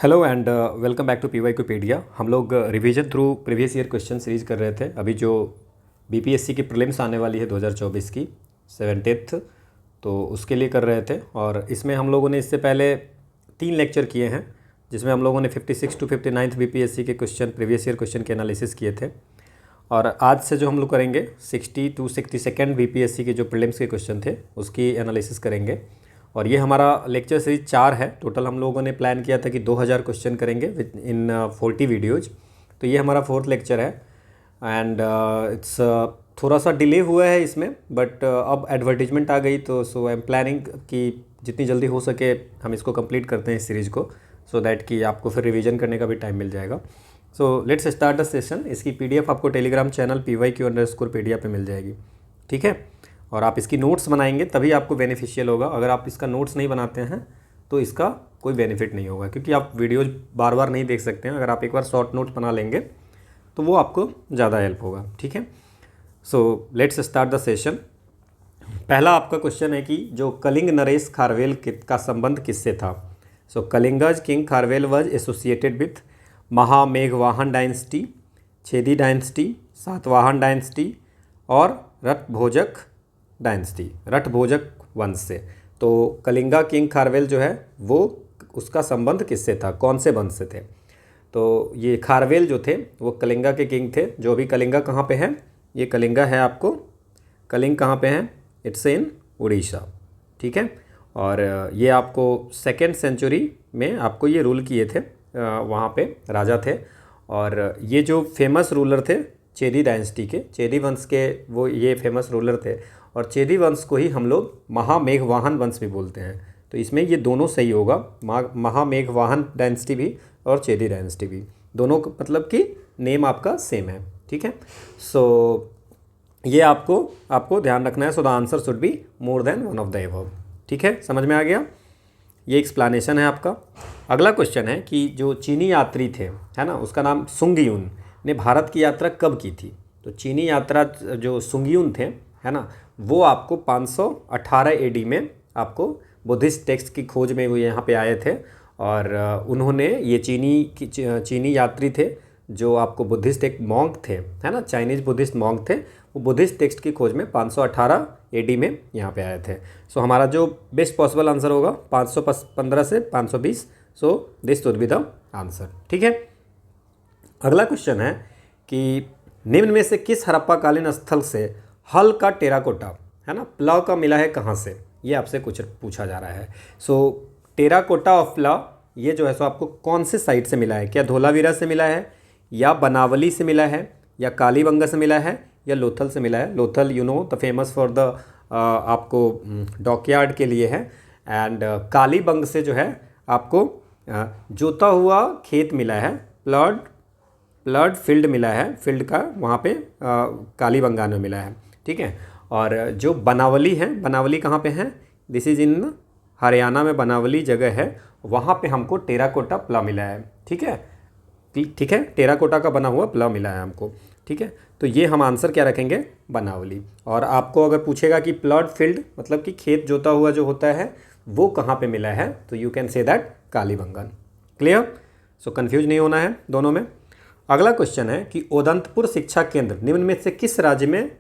Hello and welcome back to PYQpedia. हम लोग revision through previous year question series कर रहे थे। अभी जो बीपीएससी की प्रीलिम्स आने वाली है 2024 की 70th, तो उसके लिए कर रहे थे। और इसमें हम लोगों ने इससे पहले 3 लेक्चर किए हैं, जिसमें हम लोगों ने 56 to 59 बीपीएससी के क्वेश्चन, प्रीवियस ईयर क्वेश्चन के एनालिसिस किए थे। और आज से जो हम लोग करेंगे 60 to 62 बीपीएससी के जो प्रीलिम्स के क्वेश्चन थे उसकी एनालिसिस करेंगे। और ये हमारा लेक्चर सीरीज 4 है। टोटल हम लोगों ने प्लान किया था कि 2000 क्वेश्चन करेंगे इन 40 वीडियोज़। तो ये हमारा 4th लेक्चर है एंड इट्स थोड़ा सा डिले हुआ है इसमें, बट अब एडवर्टीजमेंट आ गई तो सो आई एम प्लानिंग कि जितनी जल्दी हो सके हम इसको कंप्लीट करते हैं इस सीरीज़ को, सो दैट कि आपको फिर रिवीजन करने का भी टाइम मिल जाएगा। So let's start the session. इसकी पीडीएफ आपको टेलीग्राम चैनल PYQ_pedia पे मिल जाएगी, ठीक है। और आप इसकी नोट्स बनाएंगे तभी आपको बेनिफिशियल होगा। अगर आप इसका नोट्स नहीं बनाते हैं तो इसका कोई बेनिफिट नहीं होगा, क्योंकि आप वीडियोज़ बार बार नहीं देख सकते हैं। अगर आप एक बार शॉर्ट नोट्स बना लेंगे तो वो आपको ज़्यादा हेल्प होगा, ठीक है। So let's start the session. पहला आपका क्वेश्चन है कि जो कलिंग नरेश खारवेल का संबंध किससे था। So Kalinga's king Kharavela was associated with महामेघवाहन dynasty, Chedi dynasty, Satavahana dynasty और रटभोजक डायनेस्टी, रटभोजक वंश से। तो कलिंगा किंग खारवेल जो है वो उसका संबंध किससे था, कौन से वंश से थे। तो ये खारवेल जो थे वो कलिंगा के किंग थे। जो भी कलिंगा कहाँ पे है, ये कलिंगा है आपको, कलिंग कहाँ पे है, इट्स इन उड़ीसा, ठीक है। और ये आपको 2nd सेंचुरी में आपको ये रूल किए थे, वहाँ पे राजा थे। और ये जो फेमस रूलर थे चेदी डायनेस्टी के, चेदी वंश के, वो ये फेमस रूलर थे। और चेदी वंश को ही हम लोग महामेघवाहन वंश भी बोलते हैं। तो इसमें ये दोनों सही होगा, महामेघवाहन डायनेस्टी भी और चेदी डायनेस्टी भी, दोनों मतलब कि नेम आपका सेम है, ठीक है। सो ये आपको ध्यान रखना है। So the answer should be more than one of the above, ठीक है। समझ में आ गया, ये एक्सप्लेनेशन है आपका। अगला क्वेश्चन है कि जो चीनी यात्री थे, है ना, उसका नाम सुंगयुन ने भारत की यात्रा कब की थी। तो चीनी यात्रा जो सुंगयुन थे, है ना, वो आपको 518 AD में आपको बुद्धिस्ट टेक्स्ट की खोज में वो यहाँ पे आए थे। और उन्होंने ये चीनी यात्री थे जो आपको बुद्धिस्ट एक मॉन्क थे, है ना, चाइनीज़ बुद्धिस्ट मॉन्क थे। वो बुद्धिस्ट टेक्स्ट की खोज में 518 AD में यहाँ पे आए थे। सो हमारा जो बेस्ट पॉसिबल आंसर होगा 515 से 520। So this would be the answer, ठीक है। अगला क्वेश्चन है कि निम्न में से किस हड़प्पाकालीन स्थल से हल का टेराकोटा, है ना, प्लाव का मिला है कहाँ से, ये आपसे कुछ पूछा जा रहा है। सो टेराकोटा ऑफ प्लाव ये जो है सो आपको कौन से साइट से मिला है, क्या धोलावीरा से मिला है, या बनावली से मिला है, या कालीबंगा से मिला है, या लोथल से मिला है। Lothal you know the famous for the आपको डॉकयार्ड के लिए है। एंड कालीबंग से जो है आपको जोता हुआ खेत मिला है, प्लॉट फील्ड मिला है, फील्ड का वहाँ पे कालीबंगा में मिला है, ठीक है। और जो बनावली है, बनावली कहाँ पे है, दिस इज़ इन हरियाणा में बनावली जगह है, वहाँ पे हमको टेराकोटा प्ला मिला है, ठीक है, ठीक है। टेराकोटा का बना हुआ प्ला मिला है हमको, ठीक है। तो ये हम आंसर क्या रखेंगे, बनावली। और आपको अगर पूछेगा कि प्लॉट फील्ड मतलब कि खेत जोता हुआ जो होता है वो कहाँ पे मिला है, तो you can say that Kalibangan. Clear. So confuse नहीं होना है दोनों में। अगला क्वेश्चन है कि उदंतपुर शिक्षा केंद्र निम्न में से किस राज्य में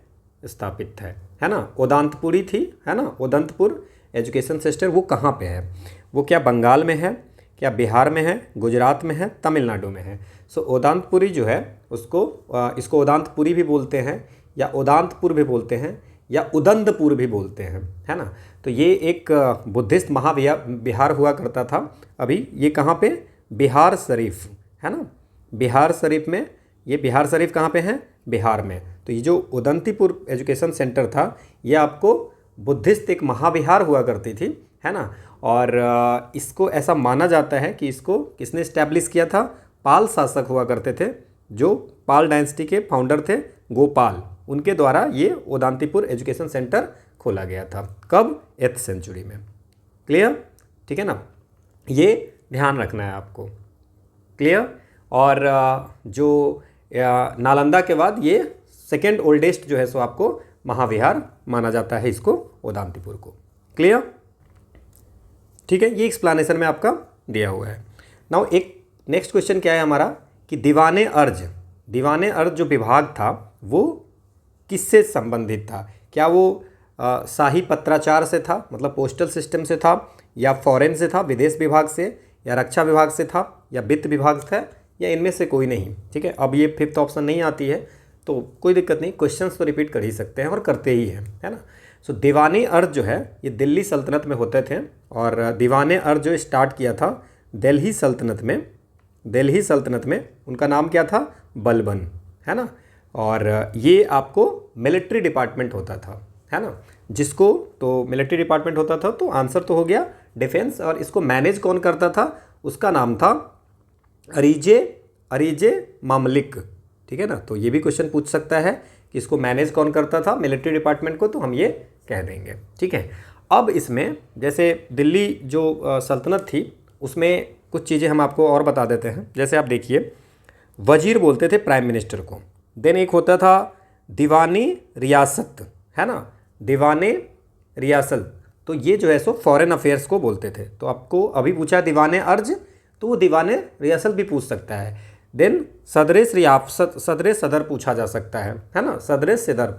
स्थापित है ना। उदंतपुरी थी, है ना, उदंतपुर एजुकेशन सेंटर वो कहाँ पे है, वो क्या बंगाल में है, क्या बिहार में है, गुजरात में है, तमिलनाडु में है। सो उदंतपुरी जो है इसको उदंतपुरी भी बोलते हैं, या उदंतपुर भी बोलते हैं, या उदंतपुर भी बोलते हैं, है ना। तो ये एक बुद्धिस्ट महाविहार हुआ करता था। अभी ये कहाँ पे, बिहार शरीफ, है ना, बिहार शरीफ में। ये बिहार शरीफ कहाँ पे है, बिहार में। तो ये जो उदंतीपुर एजुकेशन सेंटर था ये आपको बुद्धिस्ट एक महाविहार हुआ करती थी, है ना। और इसको ऐसा माना जाता है कि इसको किसने इस्टेब्लिश किया था, पाल शासक हुआ करते थे, जो पाल डायनेस्टी के फाउंडर थे गोपाल, उनके द्वारा ये उदंतीपुर एजुकेशन सेंटर खोला गया था। कब, 8th सेंचुरी में। क्लियर, ठीक है ना, ये ध्यान रखना है आपको। क्लियर। और जो नालंदा के बाद ये 2nd ओल्डेस्ट जो है सो आपको महाविहार माना जाता है इसको, उदंतीपुर को। क्लियर, ठीक है। ये एक्सप्लेनेशन में आपका दिया हुआ है। नाउ एक नेक्स्ट क्वेश्चन क्या है हमारा कि दीवाने अर्ज जो विभाग था वो किससे संबंधित था? क्या वो शाही पत्राचार से था, मतलब पोस्टल सिस्टम से था, या फॉरेन से था, विदेश विभाग से, या रक्षा विभाग से था, या वित्त विभाग था, या इनमें से कोई नहीं? ठीक है, अब ये फिफ्थ ऑप्शन नहीं आती है तो कोई दिक्कत नहीं, क्वेश्चंस तो रिपीट कर ही सकते हैं और करते ही हैं, है ना। सो दीवाने अर्ज जो है ये दिल्ली सल्तनत में होते थे, और दीवाने अर्ज जो स्टार्ट किया था दिल्ली सल्तनत में उनका नाम क्या था? बलबन, है ना। और ये आपको मिलिट्री डिपार्टमेंट होता था, है ना, जिसको तो मिलिट्री डिपार्टमेंट होता था, तो आंसर तो हो गया डिफेंस। और इसको मैनेज कौन करता था? उसका नाम था अरीजे मामलिक, ठीक है ना। तो ये भी क्वेश्चन पूछ सकता है कि इसको मैनेज कौन करता था मिलिट्री डिपार्टमेंट को, तो हम ये कह देंगे, ठीक है। अब इसमें जैसे दिल्ली जो सल्तनत थी उसमें कुछ चीज़ें हम आपको और बता देते हैं। जैसे आप देखिए, वजीर बोलते थे प्राइम मिनिस्टर को। देन एक होता था दीवानी रियासत, है ना, दीवाने रियासत, तो ये जो है सो फॉरेन अफेयर्स को बोलते थे। तो आपको अभी पूछा दीवाने अर्ज, तो वो दीवाने रियासत भी पूछ सकता है। देन सदर सदर पूछा जा सकता है ना, सदर सदर,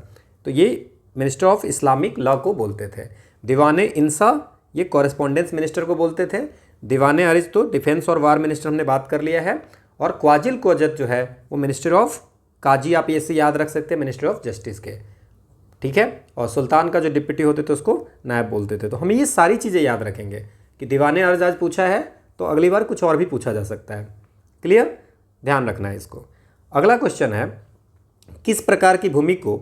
तो ये मिनिस्टर ऑफ इस्लामिक लॉ को बोलते थे। दीवाने इंसा ये कॉरेस्पॉन्डेंस मिनिस्टर को बोलते थे। दीवाने अर्ज तो डिफेंस और वार मिनिस्टर हमने बात कर लिया है। और क्वाजिल क्वजत जो है वो मिनिस्टर ऑफ काजी, आप ऐसे याद रख सकते हैं, मिनिस्टर ऑफ जस्टिस के, ठीक है। और सुल्तान का जो डिप्टी होते थे उसको नायब बोलते थे। तो हमें ये सारी चीज़ें याद रखेंगे कि दीवाने अर्ज आज पूछा है तो अगली बार कुछ और भी पूछा जा सकता है। क्लियर, ध्यान रखना है इसको। अगला क्वेश्चन है, किस प्रकार की भूमि को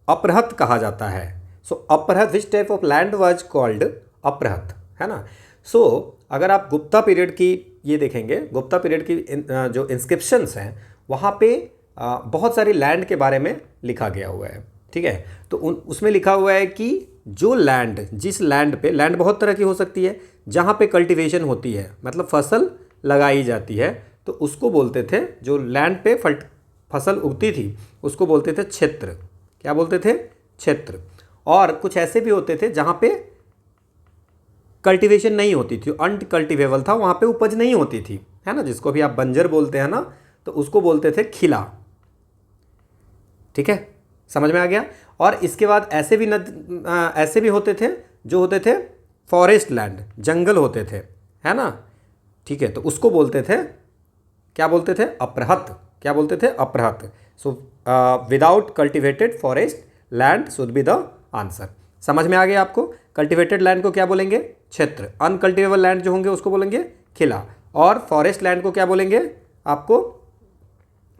अपरहत कहा जाता है? सो अपरहत, which type of land was called अपरहत, है ना। सो अगर आप गुप्ता पीरियड की ये देखेंगे, गुप्ता पीरियड की जो इंस्क्रिप्शंस हैं वहाँ पे बहुत सारी लैंड के बारे में लिखा गया हुआ है, ठीक है। तो उसमें लिखा हुआ है कि जो लैंड, जिस लैंड पे, लैंड बहुत तरह की हो सकती है, जहाँ पे कल्टीवेशन होती है, मतलब फसल लगाई जाती है, तो उसको बोलते थे, जो लैंड पे फसल उगती थी उसको बोलते थे क्षेत्र। क्या बोलते थे? क्षेत्र। और कुछ ऐसे भी होते थे जहाँ पे कल्टीवेशन नहीं होती थी, अनकल्टिवेबल था, वहाँ पे उपज नहीं होती थी, है ना, जिसको भी आप बंजर बोलते हैं ना, तो उसको बोलते थे खिला, ठीक है, समझ में आ गया। और इसके बाद ऐसे भी होते थे जो होते थे फॉरेस्ट लैंड, जंगल होते थे, है ना, ठीक है, तो उसको बोलते थे, क्या बोलते थे? अपरहत। क्या बोलते थे? अपरहत। So without cultivated forest land should be the answer. समझ में आ गया आपको? कल्टिवेटेड लैंड को क्या बोलेंगे? क्षेत्र। अनकल्टिवेबल लैंड जो होंगे उसको बोलेंगे खिला। और फॉरेस्ट लैंड को क्या बोलेंगे? आपको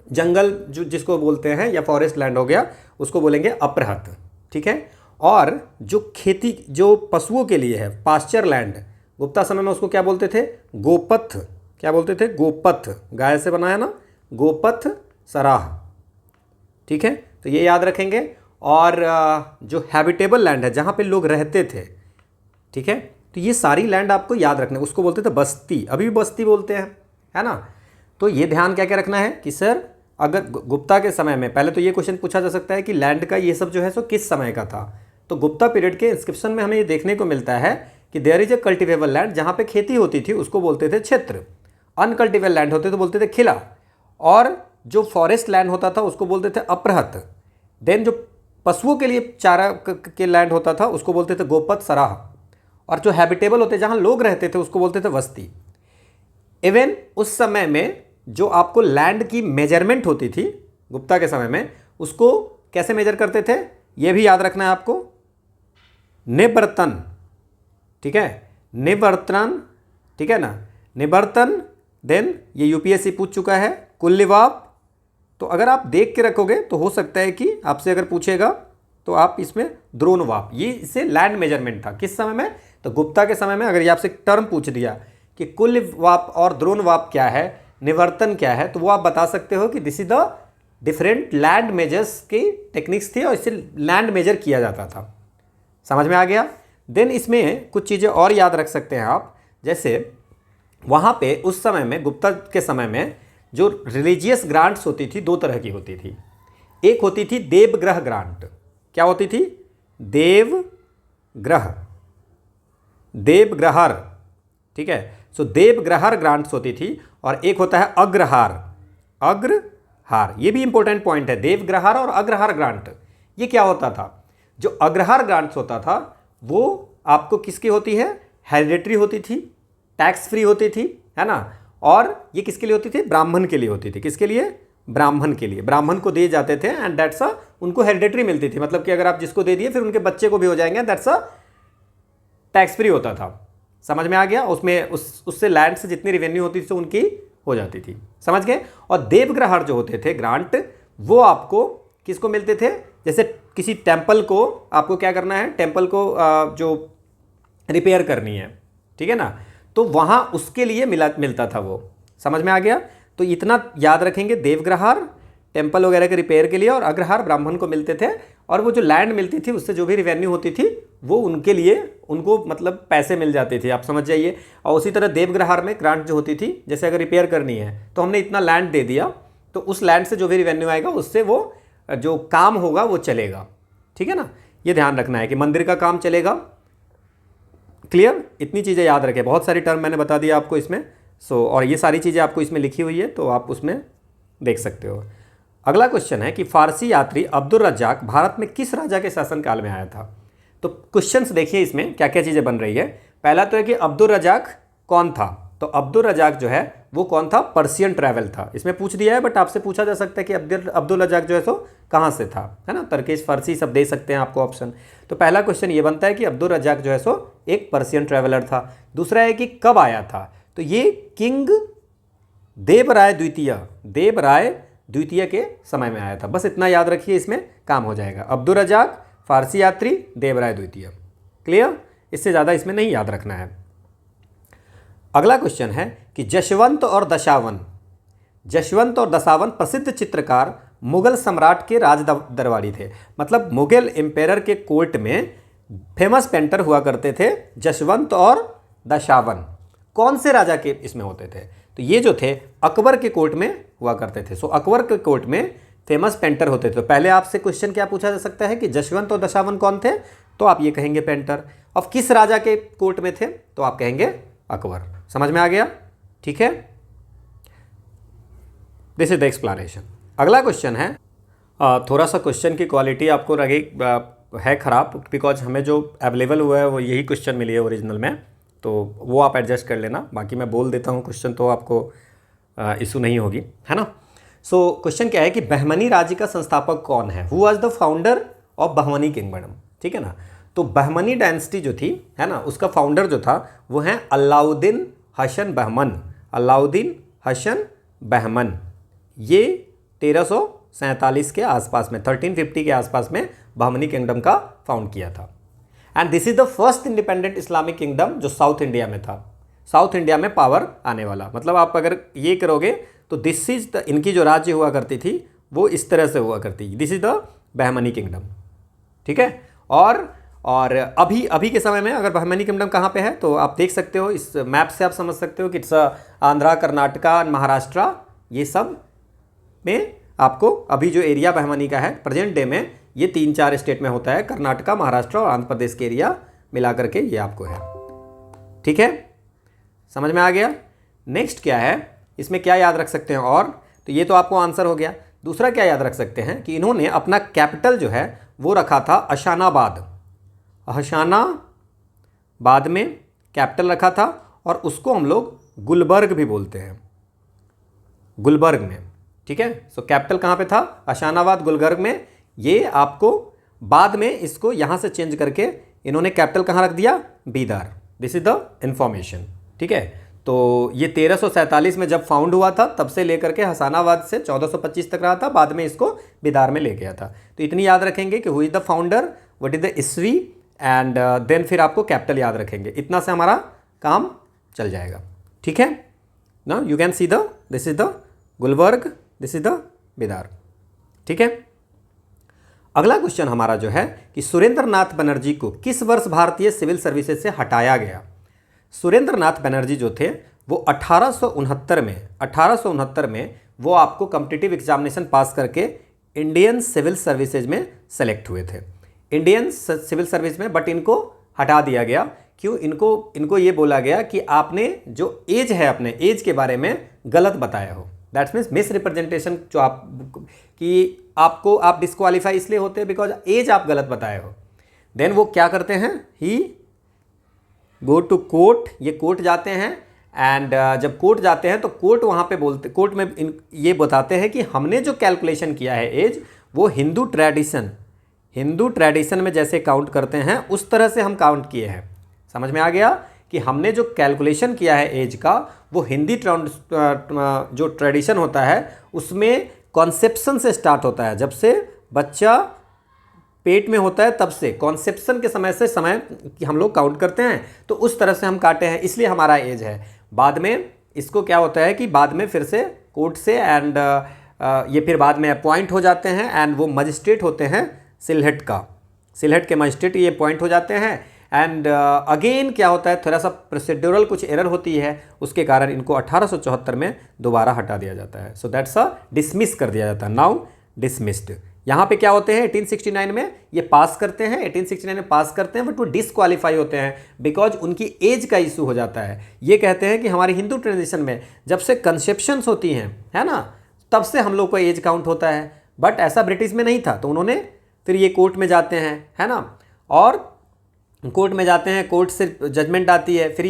जंगल जो जिसको बोलते हैं, या फॉरेस्ट लैंड हो गया, उसको बोलेंगे अपरहत, ठीक है। और जो खेती, जो पशुओं के लिए है, पास्चर लैंड, गुप्ता समय में उसको क्या बोलते थे? गोपथ। क्या बोलते थे? गोपथ, गाय से बनाया ना, गोपथ सराह, ठीक है, तो ये याद रखेंगे। और जो हैबिटेबल लैंड है, जहाँ पे लोग रहते थे, ठीक है, तो ये सारी लैंड आपको याद रखना है। उसको बोलते थे बस्ती, अभी भी बस्ती बोलते हैं, है ना। तो ये ध्यान क्या क्या रखना है कि सर अगर गुप्ता के समय में, पहले तो ये क्वेश्चन पूछा जा सकता है कि लैंड का ये सब जो है सो किस समय का था। तो गुप्ता पीरियड के इंस्क्रिप्शन में हमें ये देखने को मिलता है कि there is a cultivable land, जहाँ पे खेती होती थी उसको बोलते थे क्षेत्र, अनकल्टिवेबल लैंड होते तो बोलते थे खिला, और जो फॉरेस्ट लैंड होता था उसको बोलते थे अपरहत। देन जो पशुओं के लिए चारा के लैंड होता था उसको बोलते थे गोपथ सराह, और जो हैबिटेबल होते, जहाँ लोग रहते थे, उसको बोलते थे बस्ती। इवन उस समय में जो आपको लैंड की मेजरमेंट होती थी गुप्ता के समय में, उसको कैसे मेजर करते थे ये भी याद रखना है आपको, निवर्तन, ठीक है, निवर्तन, ठीक है ना, निवर्तन। देन ये यूपीएससी पूछ चुका है, कुल्लिवाप। तो अगर आप देख के रखोगे तो हो सकता है कि आपसे अगर पूछेगा तो आप इसमें द्रोणवाप, ये इससे लैंड मेजरमेंट था किस समय में? तो गुप्ता के समय में। अगर ये आपसे टर्म पूछ दिया कि कुल्लिवाप और द्रोणवाप क्या है, निवर्तन क्या है, तो वो आप बता सकते हो कि this is the different land measures की टेक्निक्स थी और इससे लैंड मेजर किया जाता था। समझ में आ गया? देन इसमें कुछ चीज़ें और याद रख सकते हैं आप, जैसे वहाँ पे उस समय में, गुप्ता के समय में, जो रिलीजियस ग्रांट्स होती थी, दो तरह की होती थी। एक होती थी देवग्रह ग्रांट। क्या होती थी? देवग्रह, देवग्रहर, ठीक है। सो देवग्रहार ग्रांट्स होती थी, और एक होता है अग्रहार। अग्रहार ये भी इंपॉर्टेंट पॉइंट है, देवग्रहार और अग्रहार ग्रांट। ये क्या होता था? जो अग्रहार ग्रांट्स होता था वो आपको किसकी होती है? हेरिडेटरी होती थी, टैक्स फ्री होती थी, है ना। और ये किसके लिए होती थी? ब्राह्मण के लिए होती थी। किसके लिए? ब्राह्मण के लिए। ब्राह्मण को दिए जाते थे एंड दैट्स अ उनको हेरिडेटरी मिलती थी, मतलब कि अगर आप जिसको दे दिए फिर उनके बच्चे को भी हो जाएंगे, दैट्स अ टैक्स फ्री होता था। समझ में आ गया? उसमें उससे लैंड से जितनी रेवेन्यू होती थी वो उनकी हो जाती थी। समझ गए? और देवग्रहार जो होते थे ग्रांट, वो आपको किसको मिलते थे? जैसे किसी टेम्पल को आपको क्या करना है, टेम्पल को जो रिपेयर करनी है, ठीक है ना, तो वहाँ उसके लिए मिलता था वो। समझ में आ गया? तो इतना याद रखेंगे, देवग्रहार टेम्पल वगैरह के रिपेयर के लिए, और अग्रहार ब्राह्मण को मिलते थे, और वो जो लैंड मिलती थी उससे जो भी रेवेन्यू होती थी वो उनके लिए, उनको मतलब पैसे मिल जाते थे, आप समझ जाइए। और उसी तरह देवग्रहार में ग्रांट जो होती थी, जैसे अगर रिपेयर करनी है तो हमने इतना लैंड दे दिया, तो उस लैंड से जो भी रेवेन्यू आएगा उससे वो जो काम होगा वो चलेगा। ठीक है ना, ये ध्यान रखना है कि मंदिर का काम चलेगा। क्लियर? इतनी चीज़ें याद रखें, बहुत सारी टर्म मैंने बता दिया आपको इसमें। और ये सारी चीज़ें आपको इसमें लिखी हुई है, तो आप उसमें देख सकते हो। अगला क्वेश्चन है कि फारसी यात्री अब्दुल रज्जाक भारत में किस राजा के शासनकाल में आया था? तो क्वेश्चंस देखिए इसमें क्या क्या चीज़ें बन रही है। पहला तो है कि अब्दुल रज्जाक कौन था? तो अब्दुल रज्जाक जो है वो कौन था? पर्शियन ट्रैवल था। इसमें पूछ दिया है, बट आपसे पूछा जा सकता है कि अब्दुल रज्जाक जो है सो कहाँ से था, है ना। तर्किश, फारसी सब दे सकते हैं आपको ऑप्शन। तो पहला क्वेश्चन ये बनता है कि अब्दुल रज्जाक जो है सो एक पर्शियन ट्रैवलर था। दूसरा है कि कब आया था? तो ये किंग देवराय द्वितीय के समय में आया था। बस इतना याद रखिए, इसमें काम हो जाएगा। अब्दुल रज्जाक, फारसी यात्री, देवराय द्वितीय। क्लियर? इससे ज़्यादा इसमें नहीं याद रखना है। अगला क्वेश्चन है कि जशवंत और दशावन प्रसिद्ध चित्रकार मुगल सम्राट के राज दरबारी थे। मतलब मुगल एम्पायर के कोर्ट में फेमस पेंटर हुआ करते थे जशवंत और दशावन। कौन से राजा के इसमें होते थे? तो ये जो थे अकबर के कोर्ट में हुआ करते थे। सो अकबर के कोर्ट में फेमस पेंटर होते थे। तो पहले आपसे क्वेश्चन क्या पूछा जा सकता है कि जशवंत और दशावन कौन थे? तो आप ये कहेंगे पेंटर। अब किस राजा के कोर्ट में थे? तो आप कहेंगे अकबर। समझ में आ गया? ठीक है, दिस इज द एक्सप्लेनेशन। अगला क्वेश्चन है, थोड़ा सा क्वेश्चन की क्वालिटी आपको लगे है ख़राब, बिकॉज हमें जो अवेलेबल हुआ है वो यही क्वेश्चन मिली है ओरिजिनल में, तो वो आप एडजस्ट कर लेना। बाकी मैं बोल देता हूँ क्वेश्चन, तो आपको इशू नहीं होगी, है ना। सो क्वेश्चन क्या है कि बहमनी राज्य का संस्थापक कौन है? Who was the founder of Bahmani kingdom? ठीक है ना। तो बहमनी डायनेस्टी जो थी, है ना, उसका फाउंडर जो था वो है अलाउद्दीन हसन बहमन। अलाउद्दीन हसन बहमन। ये 1347 के आसपास में, 1350 के आसपास में बहमनी किंगडम का फाउंड किया था। And this is the first independent Islamic kingdom जो साउथ इंडिया में था। साउथ इंडिया में पावर आने वाला, मतलब आप अगर ये करोगे तो दिस इज द, इनकी जो राज्य हुआ करती थी वो इस तरह से हुआ करती, this is the Bahmani kingdom. ठीक है। और अभी के समय में अगर बहमनी किंगडम कहाँ पे है तो आप देख सकते हो, इस मैप से आप समझ सकते हो कि इट्स आंध्रा, कर्नाटका, महाराष्ट्र, ये सब में आपको अभी जो एरिया बहमनी का है प्रेजेंट डे में, ये 3-4 स्टेट में होता है। कर्नाटका, महाराष्ट्र और आंध्र प्रदेश के एरिया मिला करके ये आपको है। ठीक है, समझ में आ गया। नेक्स्ट क्या है, इसमें क्या याद रख सकते हैं? और तो ये तो आपको आंसर हो गया। दूसरा क्या याद रख सकते हैं कि इन्होंने अपना कैपिटल जो है वो रखा था अशानाबाद। अशानाबाद में कैपिटल रखा था, और उसको हम लोग गुलबर्ग भी बोलते हैं, गुलबर्ग में। ठीक है। सो कैपिटल कहाँ पे था? अशानाबाद, गुलबर्ग में। ये आपको बाद में इसको यहाँ से चेंज करके इन्होंने कैपिटल कहाँ रख दिया? Bidar. This is the information. ठीक है। तो ये 1347 में जब फाउंड हुआ था तब से लेकर के हसानाबाद से 1425 तक रहा था, बाद में इसको बिदार में ले गया था। तो इतनी याद रखेंगे कि who is the founder, what is the ईस्वी, एंड देन फिर आपको कैपिटल याद रखेंगे। इतना से हमारा काम चल जाएगा। ठीक है ना। You can see the, this is the Gulbarga, this is the Bidar. ठीक है। अगला क्वेश्चन हमारा जो है कि सुरेंद्र नाथ बनर्जी को किस वर्ष भारतीय सिविल सर्विसेज से हटाया गया? सुरेंद्र नाथ बनर्जी जो थे वो 1869 में वो आपको कॉम्पिटिटिव एग्जामिनेशन पास करके इंडियन सिविल सर्विसेज में सेलेक्ट हुए थे, इंडियन सिविल सर्विस में। बट इनको हटा दिया गया, क्यों? इनको ये बोला गया कि आपने जो एज है अपने एज के बारे में गलत बताया हो। दैट्स मीन्स मिस रिप्रेजेंटेशन, जो आप डिस्क्वालीफाई इसलिए होते हैं बिकॉज एज आप गलत बताए हो। देन वो क्या करते हैं, ही गो टू कोर्ट, ये कोर्ट जाते हैं एंड जब कोर्ट जाते हैं तो कोर्ट वहाँ पे बोलते, कोर्ट में ये बताते हैं कि हमने जो कैलकुलेशन किया है एज, वो हिंदू ट्रेडिशन में जैसे काउंट करते हैं उस तरह से हम काउंट किए हैं। समझ में आ गया कि हमने जो कैलकुलेशन किया है एज का, वो हिंदी जो ट्रेडिशन होता है उसमें कॉन्सेप्शन से स्टार्ट होता है। जब से बच्चा पेट में होता है तब से कॉन्सेप्शन के समय से समय कि हम लोग काउंट करते हैं, तो उस तरह से हम काटे हैं, इसलिए हमारा एज है। बाद में इसको क्या होता है कि बाद में फिर से कोर्ट से एंड ये फिर बाद में अपॉइंट हो जाते हैं एंड वो मजिस्ट्रेट होते हैं सिलहट के मजिस्ट्रेट ये अपॉइंट हो जाते हैं। एंड अगेन क्या होता है, थोड़ा सा प्रोसीड्यूरल कुछ एरर होती है, उसके कारण इनको 1874 में दोबारा हटा दिया जाता है। सो दैट्स डिसमिस कर दिया जाता है, नाउ डिसमिस्ड। यहाँ पे क्या होते हैं 1869 में ये पास करते हैं, 1869 में पास करते हैं, बट वो डिसक्वालीफाई होते हैं बिकॉज उनकी एज का इशू हो जाता है। ये कहते हैं कि हमारी हिंदू ट्रेडिशन में जब से कंसेप्शंस होती हैं, है ना, तब से हम लोग को एज काउंट होता है, बट ऐसा ब्रिटिश में नहीं था। तो उन्होंने फिर ये कोर्ट में जाते हैं, है ना, और कोर्ट में जाते हैं, कोर्ट से जजमेंट आती है, फिर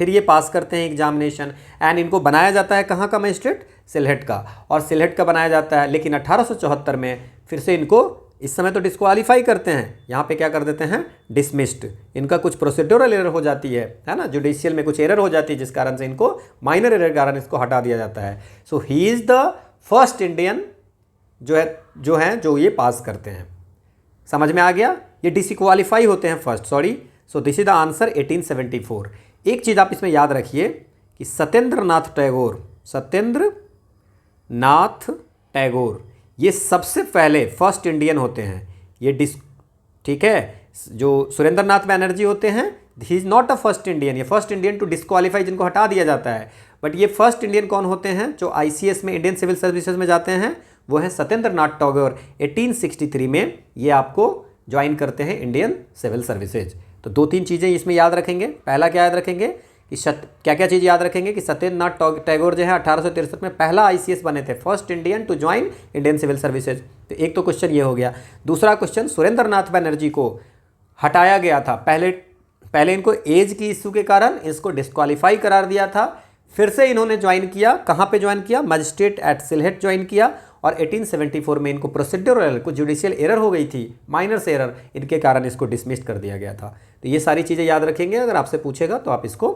ये पास करते हैं एग्जामिनेशन एंड इनको बनाया जाता है कहाँ का मजिस्ट्रेट, सिलहट का, और सिलहट का बनाया जाता है। लेकिन 1874 में फिर से इनको इस समय तो डिस्क्वालीफाई करते हैं, यहाँ पे क्या कर देते हैं, डिसमिस्ड। इनका कुछ प्रोसीड्यूरल एरर हो जाती है ना, जुडिशियल में कुछ एरर हो जाती है, जिस कारण से इनको माइनर एरर के कारण इसको हटा दिया जाता है। So he is the first Indian जो ये पास करते हैं। समझ में आ गया? ये डिसक्वालीफाई होते हैं first, sorry. So this is the answer 1874। एक चीज़ आप इसमें याद रखिए कि सत्येंद्र नाथ टैगोर ये सबसे पहले फर्स्ट इंडियन होते हैं। ये ठीक है, जो सुरेंद्र नाथ बैनर्जी होते हैं, he is not a first Indian, ये फर्स्ट इंडियन टू डिस्क्वालीफाई, जिनको हटा दिया जाता है। बट ये फर्स्ट इंडियन कौन होते हैं जो ICS में, इंडियन सिविल सर्विसेज में जाते हैं, वो है सत्येंद्र नाथ टैगोर। 1863 में ये आपको ज्वाइन करते हैं इंडियन सिविल सर्विसेज। तो 2-3 चीज़ें इसमें याद रखेंगे। पहला क्या याद रखेंगे कि क्या चीज़ याद रखेंगे कि सत्येंद्र नाथ टैगोर जो है 1863 में पहला ICS बने थे, first Indian to join Indian civil services. तो एक तो क्वेश्चन ये हो गया। दूसरा क्वेश्चन, सुरेंद्र नाथ बैनर्जी को हटाया गया था, पहले इनको एज की इशू के कारण इसको डिस्क्वालीफाई करार दिया था, फिर से इन्होंने ज्वाइन किया, कहाँ पे ज्वाइन किया, मजिस्ट्रेट एट सिलहट ज्वाइन किया, और 1874 में इनको प्रोसीड्यूरल कुछ जुडिशियल एरर हो गई थी, माइनर से एरर, इनके कारण इसको डिसमिस कर दिया गया था। तो ये सारी चीज़ें याद रखेंगे, अगर आपसे पूछेगा तो आप इसको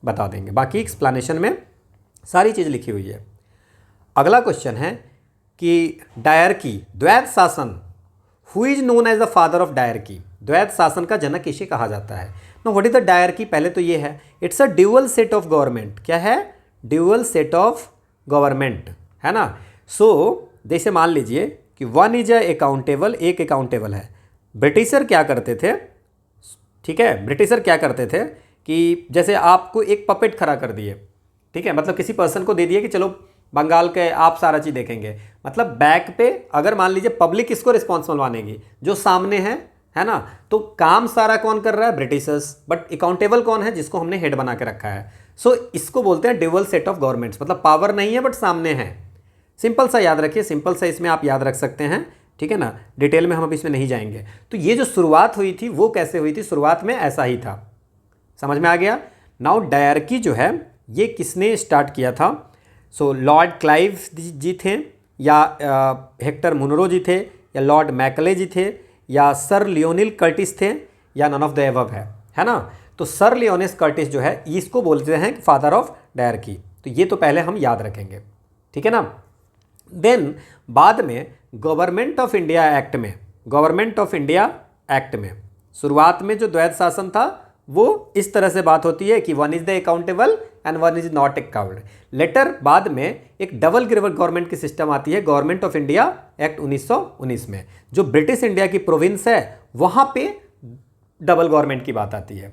बता देंगे। बाकी एक्सप्लेनेशन में सारी चीज़ लिखी हुई है। अगला क्वेश्चन है कि डायरकी, द्वैत शासन, who is known as the father of diarchy, द्वैत शासन का जनक किसे कहा जाता है। Know what is the diarchy, पहले तो ये है, it's a dual set of government. क्या है? ड्यूअल सेट ऑफ गवर्नमेंट, है ना। सो जैसे मान लीजिए कि वन इज अकाउंटेबल, एक अकाउंटेबल है। ब्रिटिशर क्या करते थे, ठीक है, ब्रिटिशर क्या करते थे कि जैसे आपको एक पपेट खड़ा कर दिए, ठीक है, मतलब किसी पर्सन को दे दिए कि चलो बंगाल के आप सारा चीज़ देखेंगे, मतलब बैक पे अगर मान लीजिए पब्लिक इसको रिस्पॉन्सिबल मानेगी, जो सामने है ना, तो काम सारा कौन कर रहा है, ब्रिटिशर्स, बट अकाउंटेबल कौन है, जिसको हमने हेड बना के रखा है। सो इसको बोलते हैं ड्यूअल सेट ऑफ गवर्नमेंट्स, मतलब पावर नहीं है बट सामने है। सिंपल सा याद रखिए, सिंपल सा इसमें आप याद रख सकते हैं, ठीक है ना, डिटेल में हम अब इसमें नहीं जाएंगे। तो ये जो शुरुआत हुई थी वो कैसे हुई थी, शुरुआत में ऐसा ही था, समझ में आ गया। नाउ डायरकी जो है ये किसने स्टार्ट किया था। सो लॉर्ड क्लाइव जी थे, या हेक्टर मुनरो जी थे, या लॉर्ड मैकले जी थे, या सर लियोनिल कर्टिस थे, या नन ऑफ द एबव है ना। तो सर लियोनिस कर्टिस जो है इसको बोलते हैं फादर ऑफ डायरकी। तो ये तो पहले हम याद रखेंगे, ठीक है ना। देन बाद में गवर्नमेंट ऑफ इंडिया एक्ट में शुरुआत में जो द्वैत शासन था वो इस तरह से बात होती है कि one is the accountable and one is not account. Later बाद में एक डबल गवर्नमेंट की सिस्टम आती है, गवर्नमेंट ऑफ इंडिया एक्ट 1919 में। जो ब्रिटिश इंडिया की प्रोविंस है वहाँ पे डबल गवर्नमेंट की बात आती है।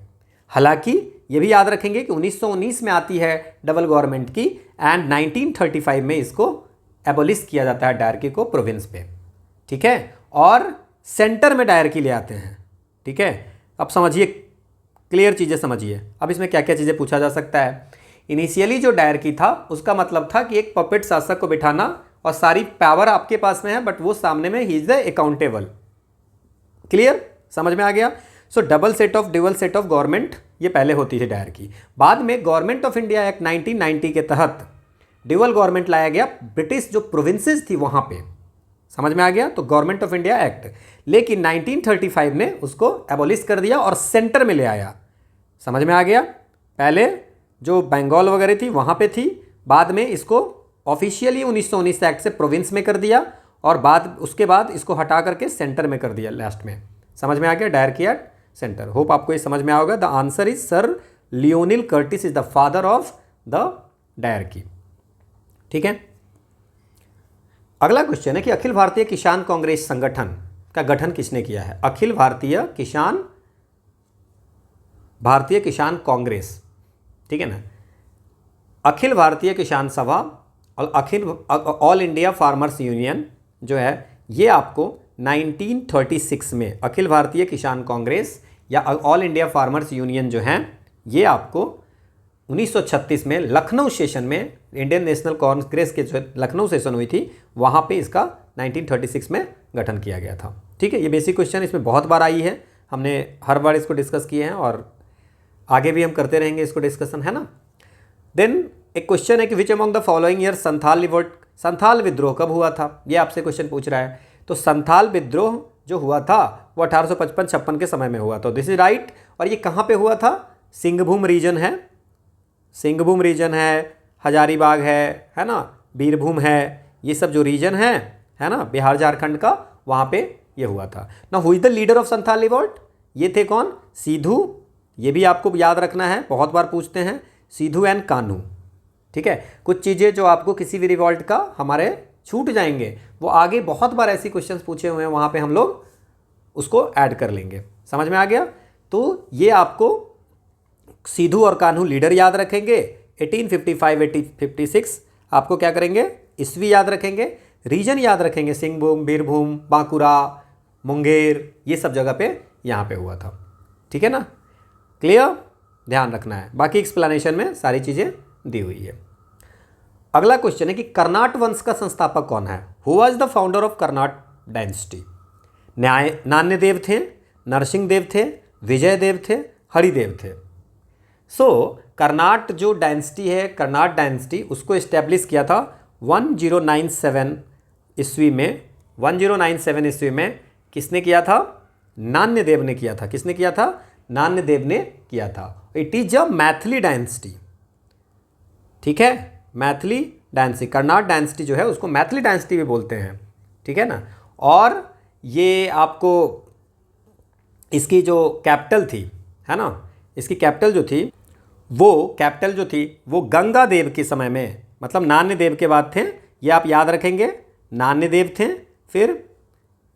हालांकि ये भी याद रखेंगे कि 1919 में आती है डबल गवर्नमेंट की, एंड 1935 में इसको एबोलिश किया जाता है डायरकी को प्रोविंस पे, ठीक है, और सेंटर में डायरकी ले आते हैं, ठीक है। अब समझिए क्लियर चीज़ें समझिए। अब इसमें क्या क्या चीज़ें पूछा जा सकता है। इनिशियली जो डायरकी था उसका मतलब था कि एक पपेट शासक को बिठाना और सारी पावर आपके पास में है, बट वो सामने में he is the accountable. Clear, समझ में आ गया। सो double set of dual set of government ये पहले होती थी डायरकी। बाद में गवर्नमेंट ऑफ इंडिया एक्ट 1990 के तहत ड्यूअल गवर्नमेंट लाया गया ब्रिटिश जो प्रोविंसेस थी वहां पे। समझ में आ गया। तो गवर्नमेंट ऑफ इंडिया एक्ट, लेकिन 1935 ने उसको एबॉलिश कर दिया और सेंटर में ले आया। समझ में आ गया। पहले जो बंगाल वगैरह थी वहां पे थी, बाद में इसको ऑफिशियली 1919 एक्ट से प्रोविंस में कर दिया और उसके बाद इसको हटा करके सेंटर में कर दिया लास्ट में। समझ में आ गया। Dyarchy at centre. होप आपको ये समझ में आओगे। The answer is sir Lionel Curtis is the father of the dyarchy. ठीक है। अगला क्वेश्चन है कि अखिल भारतीय किसान कांग्रेस संगठन का गठन किसने किया है। अखिल भारतीय किसान कांग्रेस, ठीक है ना। अखिल भारतीय किसान सभा और ऑल इंडिया फार्मर्स यूनियन जो है ये आपको 1936 में, अखिल भारतीय किसान कांग्रेस या ऑल इंडिया फार्मर्स यूनियन जो है ये आपको 1936 में लखनऊ सेशन में, इंडियन नेशनल कांग्रेस के जो लखनऊ सेशन हुई थी वहाँ पे इसका 1936 में गठन किया गया था। ठीक है। ये बेसिक क्वेश्चन इसमें बहुत बार आई है, हमने हर बार इसको डिस्कस किए हैं और आगे भी हम करते रहेंगे इसको डिस्कशन, है ना। देन एक क्वेश्चन है कि which among the following year Santhal विद्रोह कब हुआ था, ये आपसे क्वेश्चन पूछ रहा है। तो संथाल विद्रोह जो हुआ था वो 1855-56 के समय में हुआ था। This is right. और ये कहाँ पे हुआ था। सिंहभूम रीजन है, हजारीबाग है ना, बीरभूम है, ये सब जो रीजन है ना, बिहार झारखंड का, वहाँ पे ये हुआ था ना। Who is the leader of Santhal revolt, ये थे कौन, सिद्धू। ये भी आपको याद रखना है, बहुत बार पूछते हैं, सिद्धू एंड कान्हू। ठीक है। कुछ चीज़ें जो आपको किसी भी रिवॉल्ट का हमारे छूट जाएंगे वो आगे बहुत बार ऐसी क्वेश्चंस पूछे हुए हैं, वहाँ पे हम लोग उसको ऐड कर लेंगे। समझ में आ गया। तो ये आपको सिद्धू और कान्हू लीडर याद रखेंगे। 1855-1856 आपको क्या करेंगे, ईस्वी याद रखेंगे, रीजन याद रखेंगे, सिंहभूम, बीरभूम, बांकुरा, मुंगेर, ये सब जगह पे यहाँ पे हुआ था। ठीक है ना। क्लियर, ध्यान रखना है। बाकी एक्सप्लेनेशन में सारी चीज़ें दी हुई है। अगला क्वेश्चन है कि कर्नाट वंश का संस्थापक कौन है। Who was the founder of Karnat dynasty. Nanyadev थे, नरसिंहदेव थे, विजयदेव थे, हरिदेव थे। कर्नाट जो डायनेस्टी है, कर्नाट डायनेस्टी, उसको इस्टेब्लिश किया था 1097 ईस्वी में। 1097 ईस्वी में किसने किया था, नान्यदेव ने किया था। किसने किया था, नान्यदेव ने किया था। It is a Maithili dynasty. ठीक है, मैथिली डायनेस्टी, कर्नाट डायनेस्टी जो है उसको मैथिली डायनेस्टी भी बोलते हैं। ठीक है ना। और ये आपको इसकी जो कैपिटल थी, है ना, इसकी कैपिटल जो थी वो गंगा देव के समय में, मतलब नान्यदेव के बाद थे। ये आप याद रखेंगे, नान्यदेव थे, फिर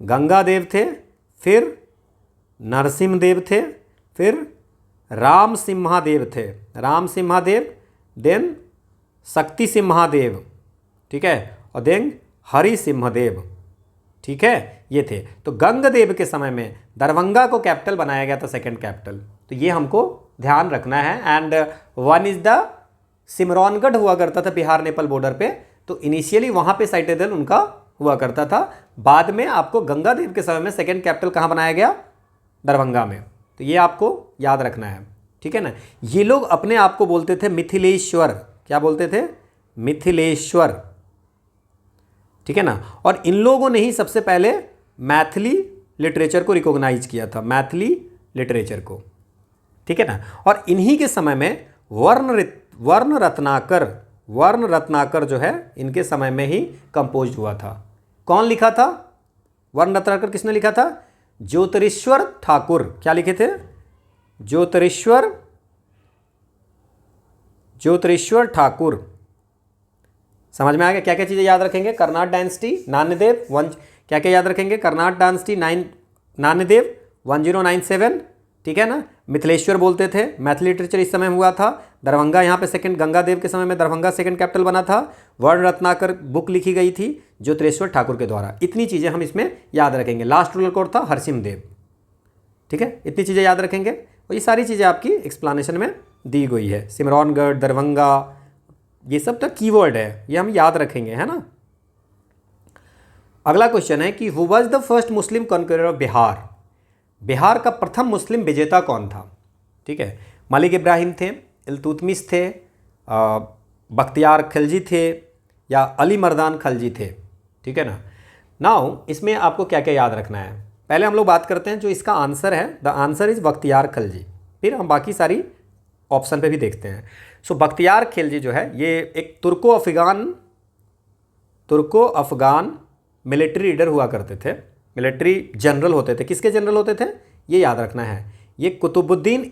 गंगा देव थे, फिर नरसिंहदेव थे, फिर राम सिम्हादेव थे, देन शक्ति सिम्हादेव, ठीक है, और देन हरि सिम्हदेव। ठीक है, ये थे। तो गंगदेव के समय में दरभंगा को कैपिटल बनाया गया था, सेकंड कैपिटल। तो ये हमको ध्यान रखना है। And one is the Simraongarh हुआ करता था बिहार नेपाल बॉर्डर पे। तो इनिशियली वहाँ पे साइटेडल उनका हुआ करता था। बाद में आपको गंगादेव के समय में सेकंड कैपिटल कहाँ बनाया गया, दरभंगा में। तो ये आपको याद रखना है। ठीक है ना। ये लोग अपने आप को बोलते थे मिथिलेश्वर। क्या बोलते थे, मिथिलेश्वर। ठीक है ना। और इन लोगों ने ही सबसे पहले मैथिली लिटरेचर को रिकॉग्नाइज किया था, मैथिली लिटरेचर को। ठीक है ना। और इन्हीं के समय में वर्ण रत्नाकर जो है इनके समय में ही कंपोज हुआ था। कौन लिखा था, वर्ण रत्नाकर किसने लिखा था, ज्योतिरीश्वर ठाकुर। क्या लिखे थे, ज्योतिरीश्वर ठाकुर। समझ में आ गया। क्या क्या चीज़ें याद रखेंगे, कर्नाट डायनेस्टी, नान्यदेव, क्या क्या याद रखेंगे, कर्नाट डायनेस्टी, नान्यदेव 1097। ठीक है ना। मिथिलेश्वर बोलते थे, मैथिली लिटरेचर इस समय हुआ था। दरभंगा यहाँ पे सेकंड, गंगादेव के समय में दरभंगा सेकंड कैपिटल बना था। वर्ण रत्नाकर बुक लिखी गई थी ज्योतिरेश्वर ठाकुर के द्वारा। इतनी चीज़ें हम इसमें याद रखेंगे। लास्ट रूलर कौन था, हरसिमदेव। ठीक है, इतनी चीज़ें याद रखेंगे। और ये सारी चीज़ें आपकी एक्सप्लेनेशन में दी गई है। सिमरौनगढ़, दरभंगा, ये सब तो कीवर्ड है, ये हम याद रखेंगे, है ना। अगला क्वेश्चन है कि who was the first Muslim conqueror of Bihar. Bihar का प्रथम मुस्लिम विजेता कौन था? ठीक है, मलिक इब्राहिम थे, इल्तुतमिश थे, बख्तियार खिलजी थे या अली मर्दान खलजी थे। ठीक है ना। नाउ इसमें आपको क्या क्या याद रखना है, पहले हम लोग बात करते हैं जो इसका आंसर है। The answer is Bakhtiyar Khalji, फिर हम बाकी सारी ऑप्शन पे भी देखते हैं। सो बख्तियार खिलजी जो है ये एक तुर्को अफगान मिलिट्री लीडर हुआ करते थे, मिलिट्री जनरल होते थे। किसके जनरल होते थे ये याद रखना है, ये कुतुबुद्दीन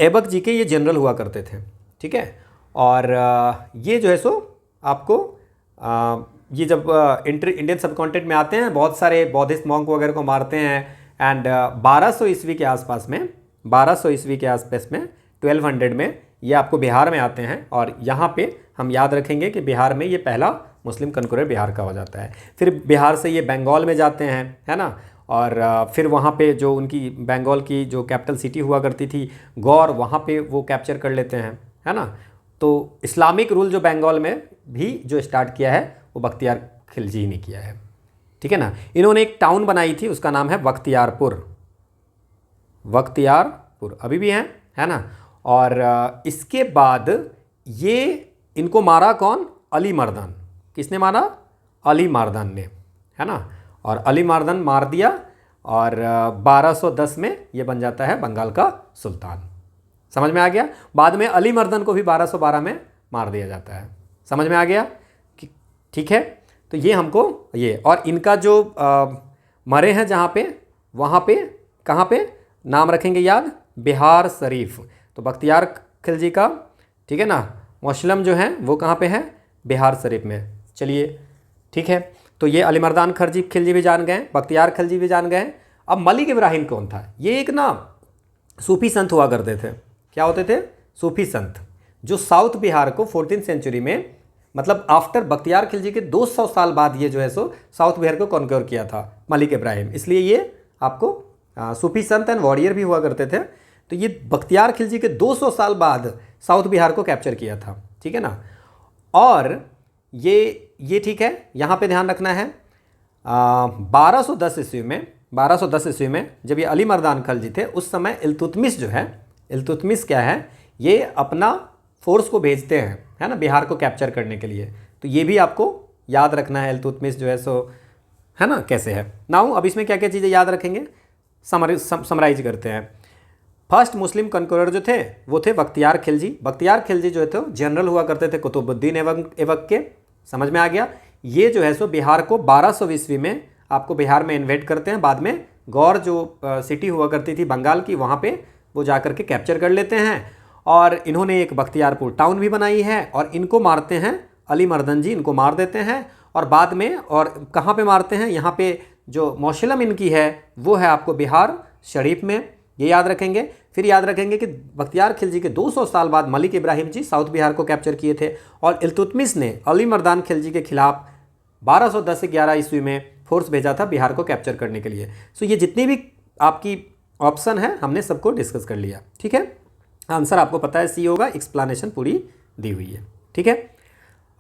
ऐबक जी के ये जनरल हुआ करते थे। ठीक है, और ये जो है सो आपको ये जब इंडियन सब कॉन्टिनेंट में आते हैं बहुत सारे बौद्धिस्ट मॉन्क वगैरह को मारते हैं एंड 1200 ईस्वी के आसपास में 1200 में ये आपको बिहार में आते हैं। और यहाँ पे हम याद रखेंगे कि बिहार में ये पहला मुस्लिम कॉन्करर बिहार का हो जाता है। फिर बिहार से ये बंगाल में जाते हैं, है ना, और फिर वहाँ पे जो उनकी बंगाल की जो कैपिटल सिटी हुआ करती थी गौर, वहाँ पे वो कैप्चर कर लेते हैं, है ना। तो इस्लामिक रूल जो बंगाल में भी जो स्टार्ट किया है वो बख्तियार खिलजी ने किया है। ठीक है ना। इन्होंने एक टाउन बनाई थी, उसका नाम है बख्तियारपुर, अभी भी है ना। और इसके बाद ये इनको मारा कौन? अली मर्दान। किसने मारा? अली मर्दान ने, है ना। और अली मर्दान मार दिया और 1210 में ये बन जाता है बंगाल का सुल्तान। समझ में आ गया। बाद में अली मर्दान को भी 1212 में मार दिया जाता है। समझ में आ गया कि ठीक है। तो ये हमको ये, और इनका जो मरे हैं जहाँ पे, वहाँ पे कहाँ पे नाम रखेंगे याद? बिहार शरीफ। तो बख्तियार खिलजी का, ठीक है ना, मौशलम जो है वो कहाँ पे है? बिहार शरीफ में। चलिए ठीक है, तो ये अली मर्दान खिलजी भी जान गए, बख्तियार खिलजी भी जान गए। अब मलिक इब्राहिम कौन था? ये एक ना सूफी संत हुआ करते थे। क्या होते थे? सूफी संत, जो साउथ बिहार को 14th सेंचुरी में, मतलब आफ्टर बख्तियार खिलजी के 200 साल बाद ये जो है सो साउथ बिहार को कॉन्क्योर किया था मलिक इब्राहिम। इसलिए ये आपको सूफी संत एंड वॉरियर भी हुआ करते थे। तो ये बख्तियार खिलजी के 200 साल बाद साउथ बिहार को कैप्चर किया था। ठीक है ना। और ये ठीक है, यहाँ पे ध्यान रखना है 1210 ईस्वी में जब ये अली मर्दान खिलजी थे, उस समय इल्तुतमिश जो है, इल्तुतमिश क्या है, ये अपना फोर्स को भेजते हैं, है ना, बिहार को कैप्चर करने के लिए। तो ये भी आपको याद रखना है, इल्तुतमिश जो है सो, है ना, कैसे है। नाउ अब इसमें क्या क्या चीज़ें याद रखेंगे, समराइज करते हैं। फर्स्ट मुस्लिम कॉन्करर जो थे वो थे बख्तियार खिलजी। बख्तियार खिलजी जो थे जनरल हुआ करते थे कुतुबुद्दीन ऐबक के। समझ में आ गया। ये जो है सो बिहार को 1200 ईस्वी में आपको बिहार में इन्वेट करते हैं। बाद में गौर जो सिटी हुआ करती थी बंगाल की, वहाँ पे वो जा कर के कैप्चर कर लेते हैं। और इन्होंने एक बख्तियारपुर टाउन भी बनाई है और इनको मारते हैं अली मर्दान जी, इनको मार देते हैं। और बाद में और कहाँ पे मारते हैं? यहाँ पे जो मौशलम इनकी है वो है आपको बिहार शरीफ में, ये याद रखेंगे। फिर याद रखेंगे कि बख्तियार खिलजी के 200 साल बाद मलिक इब्राहिम जी साउथ बिहार को कैप्चर किए थे और इल्तुतमिश ने अली मर्दान खिलजी के खिलाफ 1210 से 11 ईस्वी में फोर्स भेजा था बिहार को कैप्चर करने के लिए। सो ये जितनी भी आपकी ऑप्शन है हमने सबको डिस्कस कर लिया। ठीक है, आंसर आपको पता है सी होगा, एक्सप्लेनेशन पूरी दी हुई है। ठीक है,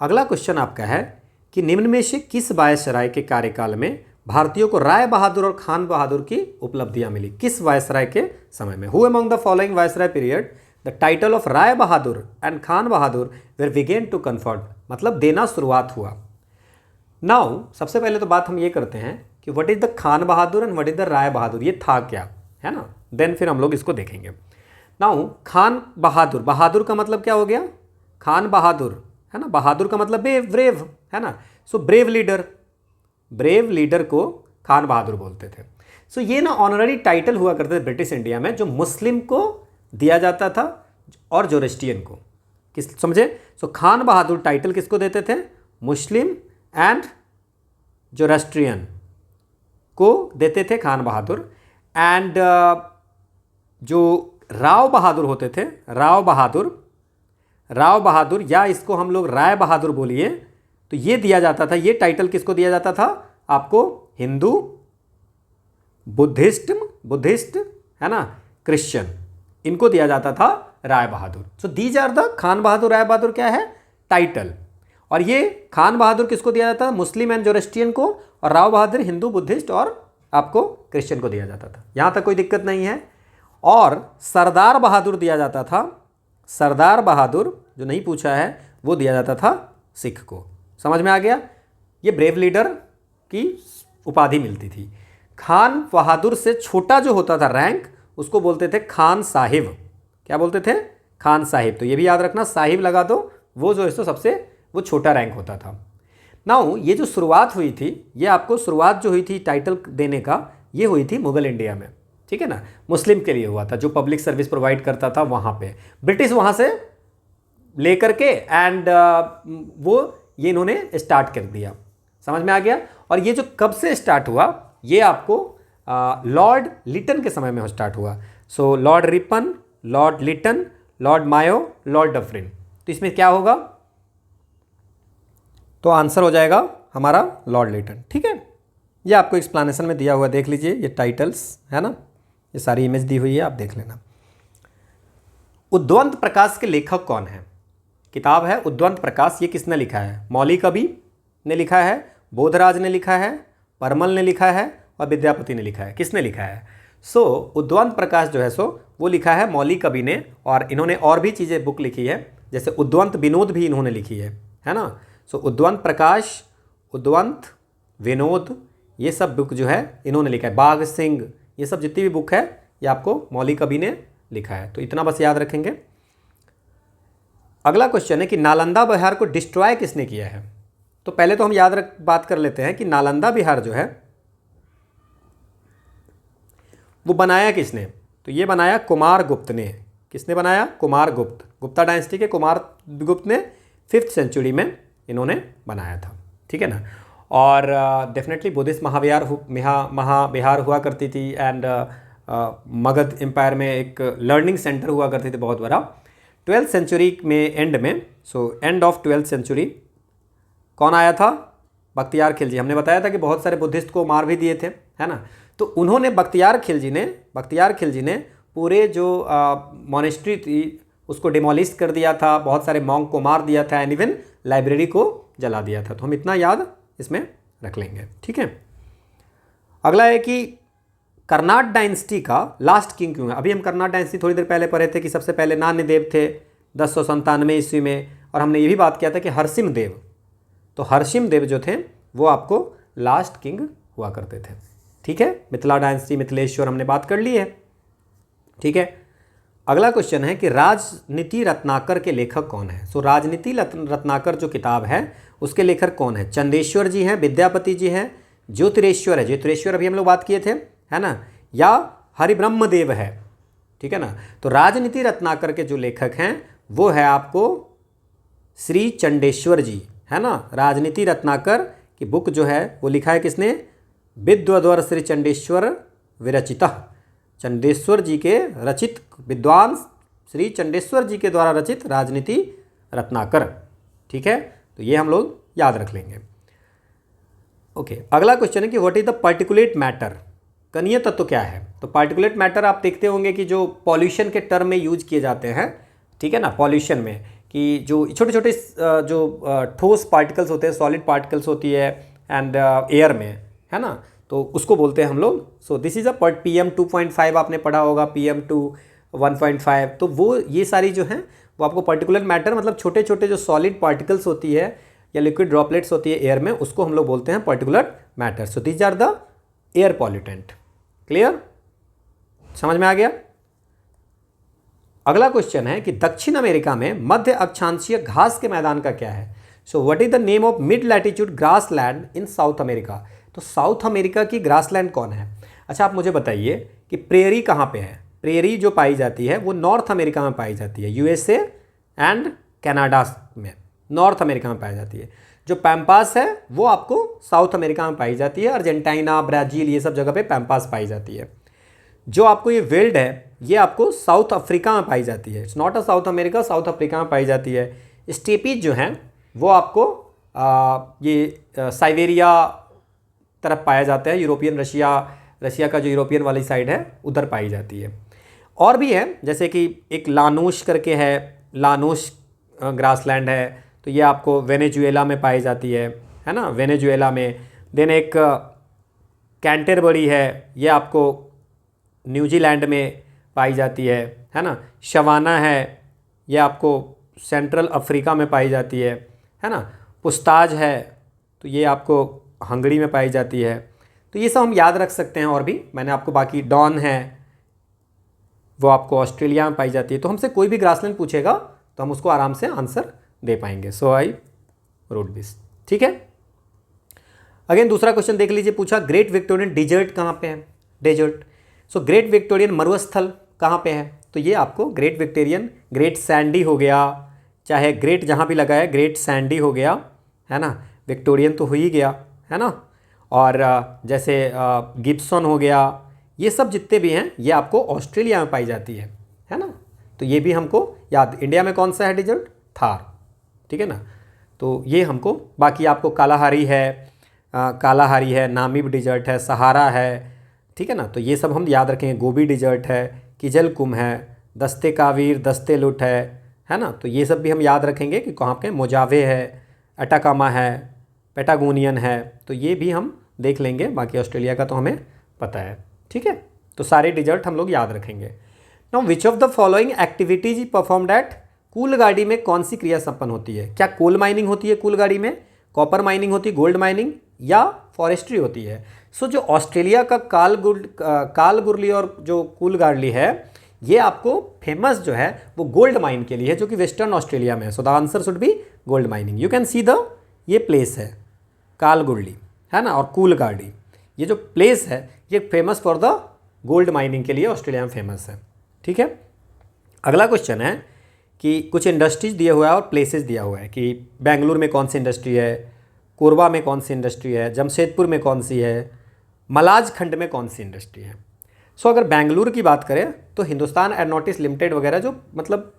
अगला क्वेश्चन आपका है कि निम्न में से किस वायसराय के कार्यकाल में भारतीयों को राय बहादुर और खान बहादुर की उपलब्धियां मिली? किस वायसराय के समय में? Who among the following viceroy period the title of Rai Bahadur and Khan Bahadur were began to conferred, मतलब देना शुरुआत हुआ। नाउ सबसे पहले तो बात हम ये करते हैं कि what is the Khan Bahadur and what is the Rai Bahadur, ये था क्या, है ना। देन फिर हम लोग इसको देखेंगे। नाउ खान बहादुर, बहादुर का मतलब क्या हो गया? खान बहादुर, है ना। बहादुर का मतलब ब्रेव, है ना। सो ब्रेव लीडर को खान बहादुर बोलते थे। सो ये ना ऑनररी टाइटल हुआ करते थे ब्रिटिश इंडिया में, जो मुस्लिम को दिया जाता था और जोरेस्ट्रियन को। किस समझे? सो खान बहादुर टाइटल किसको देते थे? मुस्लिम एंड जोरेस्ट्रियन को देते थे खान बहादुर। एंड जो राव बहादुर होते थे, राव बहादुर या इसको हम लोग राय बहादुर बोलिए, तो ये दिया जाता था, ये टाइटल किसको दिया जाता था? आपको हिंदू बुद्धिस्ट है ना, क्रिश्चियन, इनको दिया जाता था Rai Bahadur. So these are the Khan Bahadur, Rai Bahadur क्या है, टाइटल। और ये खान बहादुर किसको दिया जाता था, मुस्लिम एंड जोरोस्ट्रियन को, और राव बहादुर हिंदू, बुद्धिस्ट और आपको क्रिश्चियन को दिया जाता था। यहाँ तक कोई दिक्कत नहीं है। और सरदार बहादुर दिया जाता था, सरदार बहादुर जो नहीं पूछा है, वो दिया जाता था सिख को। समझ में आ गया। ये ब्रेव लीडर की उपाधि मिलती थी। खान बहादुर से छोटा जो होता था रैंक, उसको बोलते थे खान साहिब। क्या बोलते थे, खान साहिब। तो ये भी याद रखना, साहिब लगा दो, वो जो है तो सबसे वो छोटा रैंक होता था। नाउ ये जो शुरुआत हुई थी, ये आपको शुरुआत जो हुई थी टाइटल देने का, ये हुई थी मुगल इंडिया में, ठीक है ना, मुस्लिम के लिए हुआ था, जो पब्लिक सर्विस प्रोवाइड करता था वहाँ पे। ब्रिटिश वहाँ से लेकर के एंड वो ये इन्होंने स्टार्ट कर दिया। समझ में आ गया। और ये जो कब से स्टार्ट हुआ, ये आपको लॉर्ड लिटन के समय में स्टार्ट हुआ। So Lord Ripon, Lord Lytton, Lord Mayo, Lord Dufferin. तो इसमें क्या होगा, तो आंसर हो जाएगा हमारा लॉर्ड लिटन। ठीक है, ये आपको एक्सप्लेनेशन में दिया हुआ, देख लीजिए, ये टाइटल्स है ना, ये सारी इमेज दी हुई है, आप देख लेना। उद्वंत प्रकाश के लेखक कौन है, किताब है उद्वंत प्रकाश, ये किसने लिखा है, मौली कवि ने लिखा है, बोधराज ने लिखा है, परमल ने लिखा है और विद्यापति ने लिखा है। किसने लिखा है, सो उद्वंत प्रकाश जो है सो वो लिखा है मौली कवि ने। और इन्होंने और भी चीज़ें बुक लिखी है, जैसे उद्वंत विनोद भी इन्होंने लिखी है ना। सो उद्वंत प्रकाश, उद्वंत विनोद, ये सब बुक जो है इन्होंने लिखा है। बाघ सिंह, ये सब जितनी भी बुक है ये आपको मौली कवि ने लिखा है। तो इतना बस याद रखेंगे। अगला क्वेश्चन है कि नालंदा बिहार को डिस्ट्रॉय किसने किया है। तो पहले तो हम बात कर लेते हैं कि नालंदा बिहार जो है वो बनाया किसने। तो ये बनाया कुमार गुप्त ने। किसने बनाया, कुमार गुप्त। गुप्ता डायनेस्टी के कुमार गुप्त ने 5th सेंचुरी में इन्होंने बनाया था। ठीक है ना। और डेफिनेटली बुद्धिस्ट महाविहार हुआ करती थी। एंड मगध एम्पायर में एक लर्निंग सेंटर हुआ करती थी बहुत बड़ा 12th सेंचुरी में एंड में। So end of 12th century कौन आया था, बख्तियार खिलजी। हमने बताया था कि बहुत सारे बुद्धिस्ट को मार भी दिए थे, है ना। तो उन्होंने बख्तियार खिलजी ने पूरे जो मॉनेस्ट्री थी उसको डिमोलिश कर दिया था, बहुत सारे मॉन्क को मार दिया था, एंड इवन लाइब्रेरी को जला दिया था। तो हम इतना याद इसमें रख लेंगे। ठीक है। अगला है कि कर्नाट डायनेस्टी का लास्ट किंग क्यों है। अभी हम कर्नाट डायनेस्टी थोड़ी देर पहले पढ़े थे कि सबसे पहले नान्यदेव थे 1097 ईस्वी में, और हमने ये भी बात किया था कि हरसिम देव, तो हरसिम देव जो थे वो आपको लास्ट किंग हुआ करते थे। ठीक है, मिथिला डायनेस्टी, मिथिलेश्वर हमने बात कर ली है। ठीक है। अगला क्वेश्चन है कि राजनीति रत्नाकर के लेखक कौन है। सो राजनीति रत्नाकर जो किताब है उसके लेखक कौन है, चंदेश्वर जी हैं, विद्यापति जी हैं, ज्योतिरेश्वर है, ज्योतिरेश्वर अभी हम लोग बात किए थे, है ना, या हरिब्रह्म देव है। ठीक है ना। तो राजनीति रत्नाकर के जो लेखक हैं वो है आपको श्री चंडेश्वर जी, है ना। राजनीति रत्नाकर की बुक जो है वो लिखा है किसने, विद्वद्वर श्री चंडेश्वर विरचिता। चंडेश्वर जी के रचित, विद्वान श्री चंडेश्वर जी के द्वारा रचित राजनीति रत्नाकर। ठीक है, तो ये हम लोग याद रख लेंगे। ओके। अगला क्वेश्चन है कि what is the particulate matter, कणीय तत्व क्या है। तो पार्टिकुलेट मैटर आप देखते होंगे कि जो पॉल्यूशन के टर्म में यूज किए जाते हैं, ठीक है ना, पॉल्यूशन में, कि जो छोटे छोटे जो ठोस पार्टिकल्स होते हैं, सॉलिड पार्टिकल्स होती है एंड एयर में, है ना, तो उसको बोलते हैं हम लोग। So this is a PM 2.5 आपने पढ़ा होगा, PM 2 1.5। तो वो ये सारी जो हैं वो आपको पर्टिकुलर मैटर, मतलब छोटे छोटे जो सॉलिड पार्टिकल्स होती है या लिक्विड ड्रॉपलेट्स होती है एयर में, उसको हम लोग बोलते हैं particular matter. So these are the air pollutant. Clear, समझ में आ गया। अगला क्वेश्चन है कि दक्षिण अमेरिका में मध्य अक्षांशीय घास के मैदान का क्या है। So what is the name of mid latitude grass land in south America. तो साउथ अमेरिका की ग्रासलैंड कौन है। अच्छा, आप मुझे बताइए कि प्रेरी कहाँ पे है। प्रेरी जो पाई जाती है वो नॉर्थ अमेरिका में पाई जाती है, USA एंड कनाडा में, नॉर्थ अमेरिका में पाई जाती है। जो पैम्पास है वो आपको साउथ अमेरिका में पाई जाती है, अर्जेंटीना, ब्राज़ील, ये सब जगह पे पैम्पास पाई जाती है। जो आपको ये वेल्ड है ये आपको साउथ अफ्रीका में पाई जाती है। It's not a south America, south Africa में पाई जाती है। स्टेपीज जो हैं वो आपको ये साइबेरिया तरफ पाया जाता है, यूरोपियन रशिया रशिया का जो यूरोपियन वाली साइड है उधर पाई जाती है। और भी है, जैसे कि एक लानूश करके है, लानूश ग्रासलैंड है, तो ये आपको वेनेजुएला में पाई जाती है ना, वेनेजुएला में। देन एक कैंटरबरी है, ये आपको न्यूजीलैंड में पाई जाती है ना। शवाना है, ये आपको सेंट्रल अफ्रीका में पाई जाती है ना। पुस्ताज है, तो ये आपको हंगरी में पाई जाती है। तो ये सब हम याद रख सकते हैं। और भी मैंने आपको बाकी डॉन है, वो आपको ऑस्ट्रेलिया में पाई जाती है। तो हमसे कोई भी ग्रासलैंड पूछेगा तो हम उसको आराम से आंसर दे पाएंगे। सो आई रोट दिस, ठीक है। अगेन दूसरा क्वेश्चन देख लीजिए, पूछा ग्रेट विक्टोरियन डिजर्ट कहाँ पे है, डेजर्ट। सो ग्रेट विक्टोरियन मरुस्थल कहाँ पे है, तो ये आपको ग्रेट विक्टोरियन, ग्रेट सैंडी हो गया, चाहे ग्रेट जहाँ भी लगा है, ग्रेट सैंडी हो गया, है ना। विक्टोरियन तो हो ही गया, है ना। और जैसे गिब्सन हो गया, ये सब जितने भी हैं ये आपको ऑस्ट्रेलिया में पाई जाती है ना। तो ये भी हमको याद। इंडिया में कौन सा है डिजर्ट, थार, ठीक है ना। तो ये हमको, बाकी आपको कालाहारी है, नामीब डिजर्ट है, सहारा है, ठीक है ना। तो ये सब हम याद रखेंगे। गोबी डिजर्ट है, किजल कुम है, दस्ते कावीर, दस्ते लुट है ना। तो ये सब भी हम याद रखेंगे कि कहाँ पे। मोजावे है, अटाकामा है, पेटागोनियन है, तो ये भी हम देख लेंगे। बाकी ऑस्ट्रेलिया का तो हमें पता है, ठीक है। तो सारे डिजर्ट हम लोग याद रखेंगे। Now which of the following activities performed at कूलगाड़ी में कौन सी क्रिया संपन्न होती है। क्या कोल माइनिंग होती है कूलगाड़ी में, कॉपर माइनिंग होती है, गोल्ड माइनिंग, या फॉरेस्ट्री होती है। सो जो ऑस्ट्रेलिया का कालगुरली और जो कूलगार्ली है, ये आपको फेमस जो है वो गोल्ड माइन के लिए है, जो कि वेस्टर्न ऑस्ट्रेलिया में है। So the answer should be gold mining. You can see the, ये प्लेस है कालगुरली, है ना, और कूलगार्ली, ये जो प्लेस है ये famous for the gold mining के लिए ऑस्ट्रेलिया में फेमस है, ठीक है। अगला क्वेश्चन है कि कुछ इंडस्ट्रीज दिया हुआ है और प्लेसेस दिया हुआ है कि बेंगलुरु में कौन सी इंडस्ट्री है, कोरबा में कौन सी इंडस्ट्री है, जमशेदपुर में कौन सी है, मलाज खंड में कौन सी इंडस्ट्री है। सो अगर बेंगलुरु की बात करें तो हिंदुस्तान एरोनॉटिक्स लिमिटेड वगैरह, जो मतलब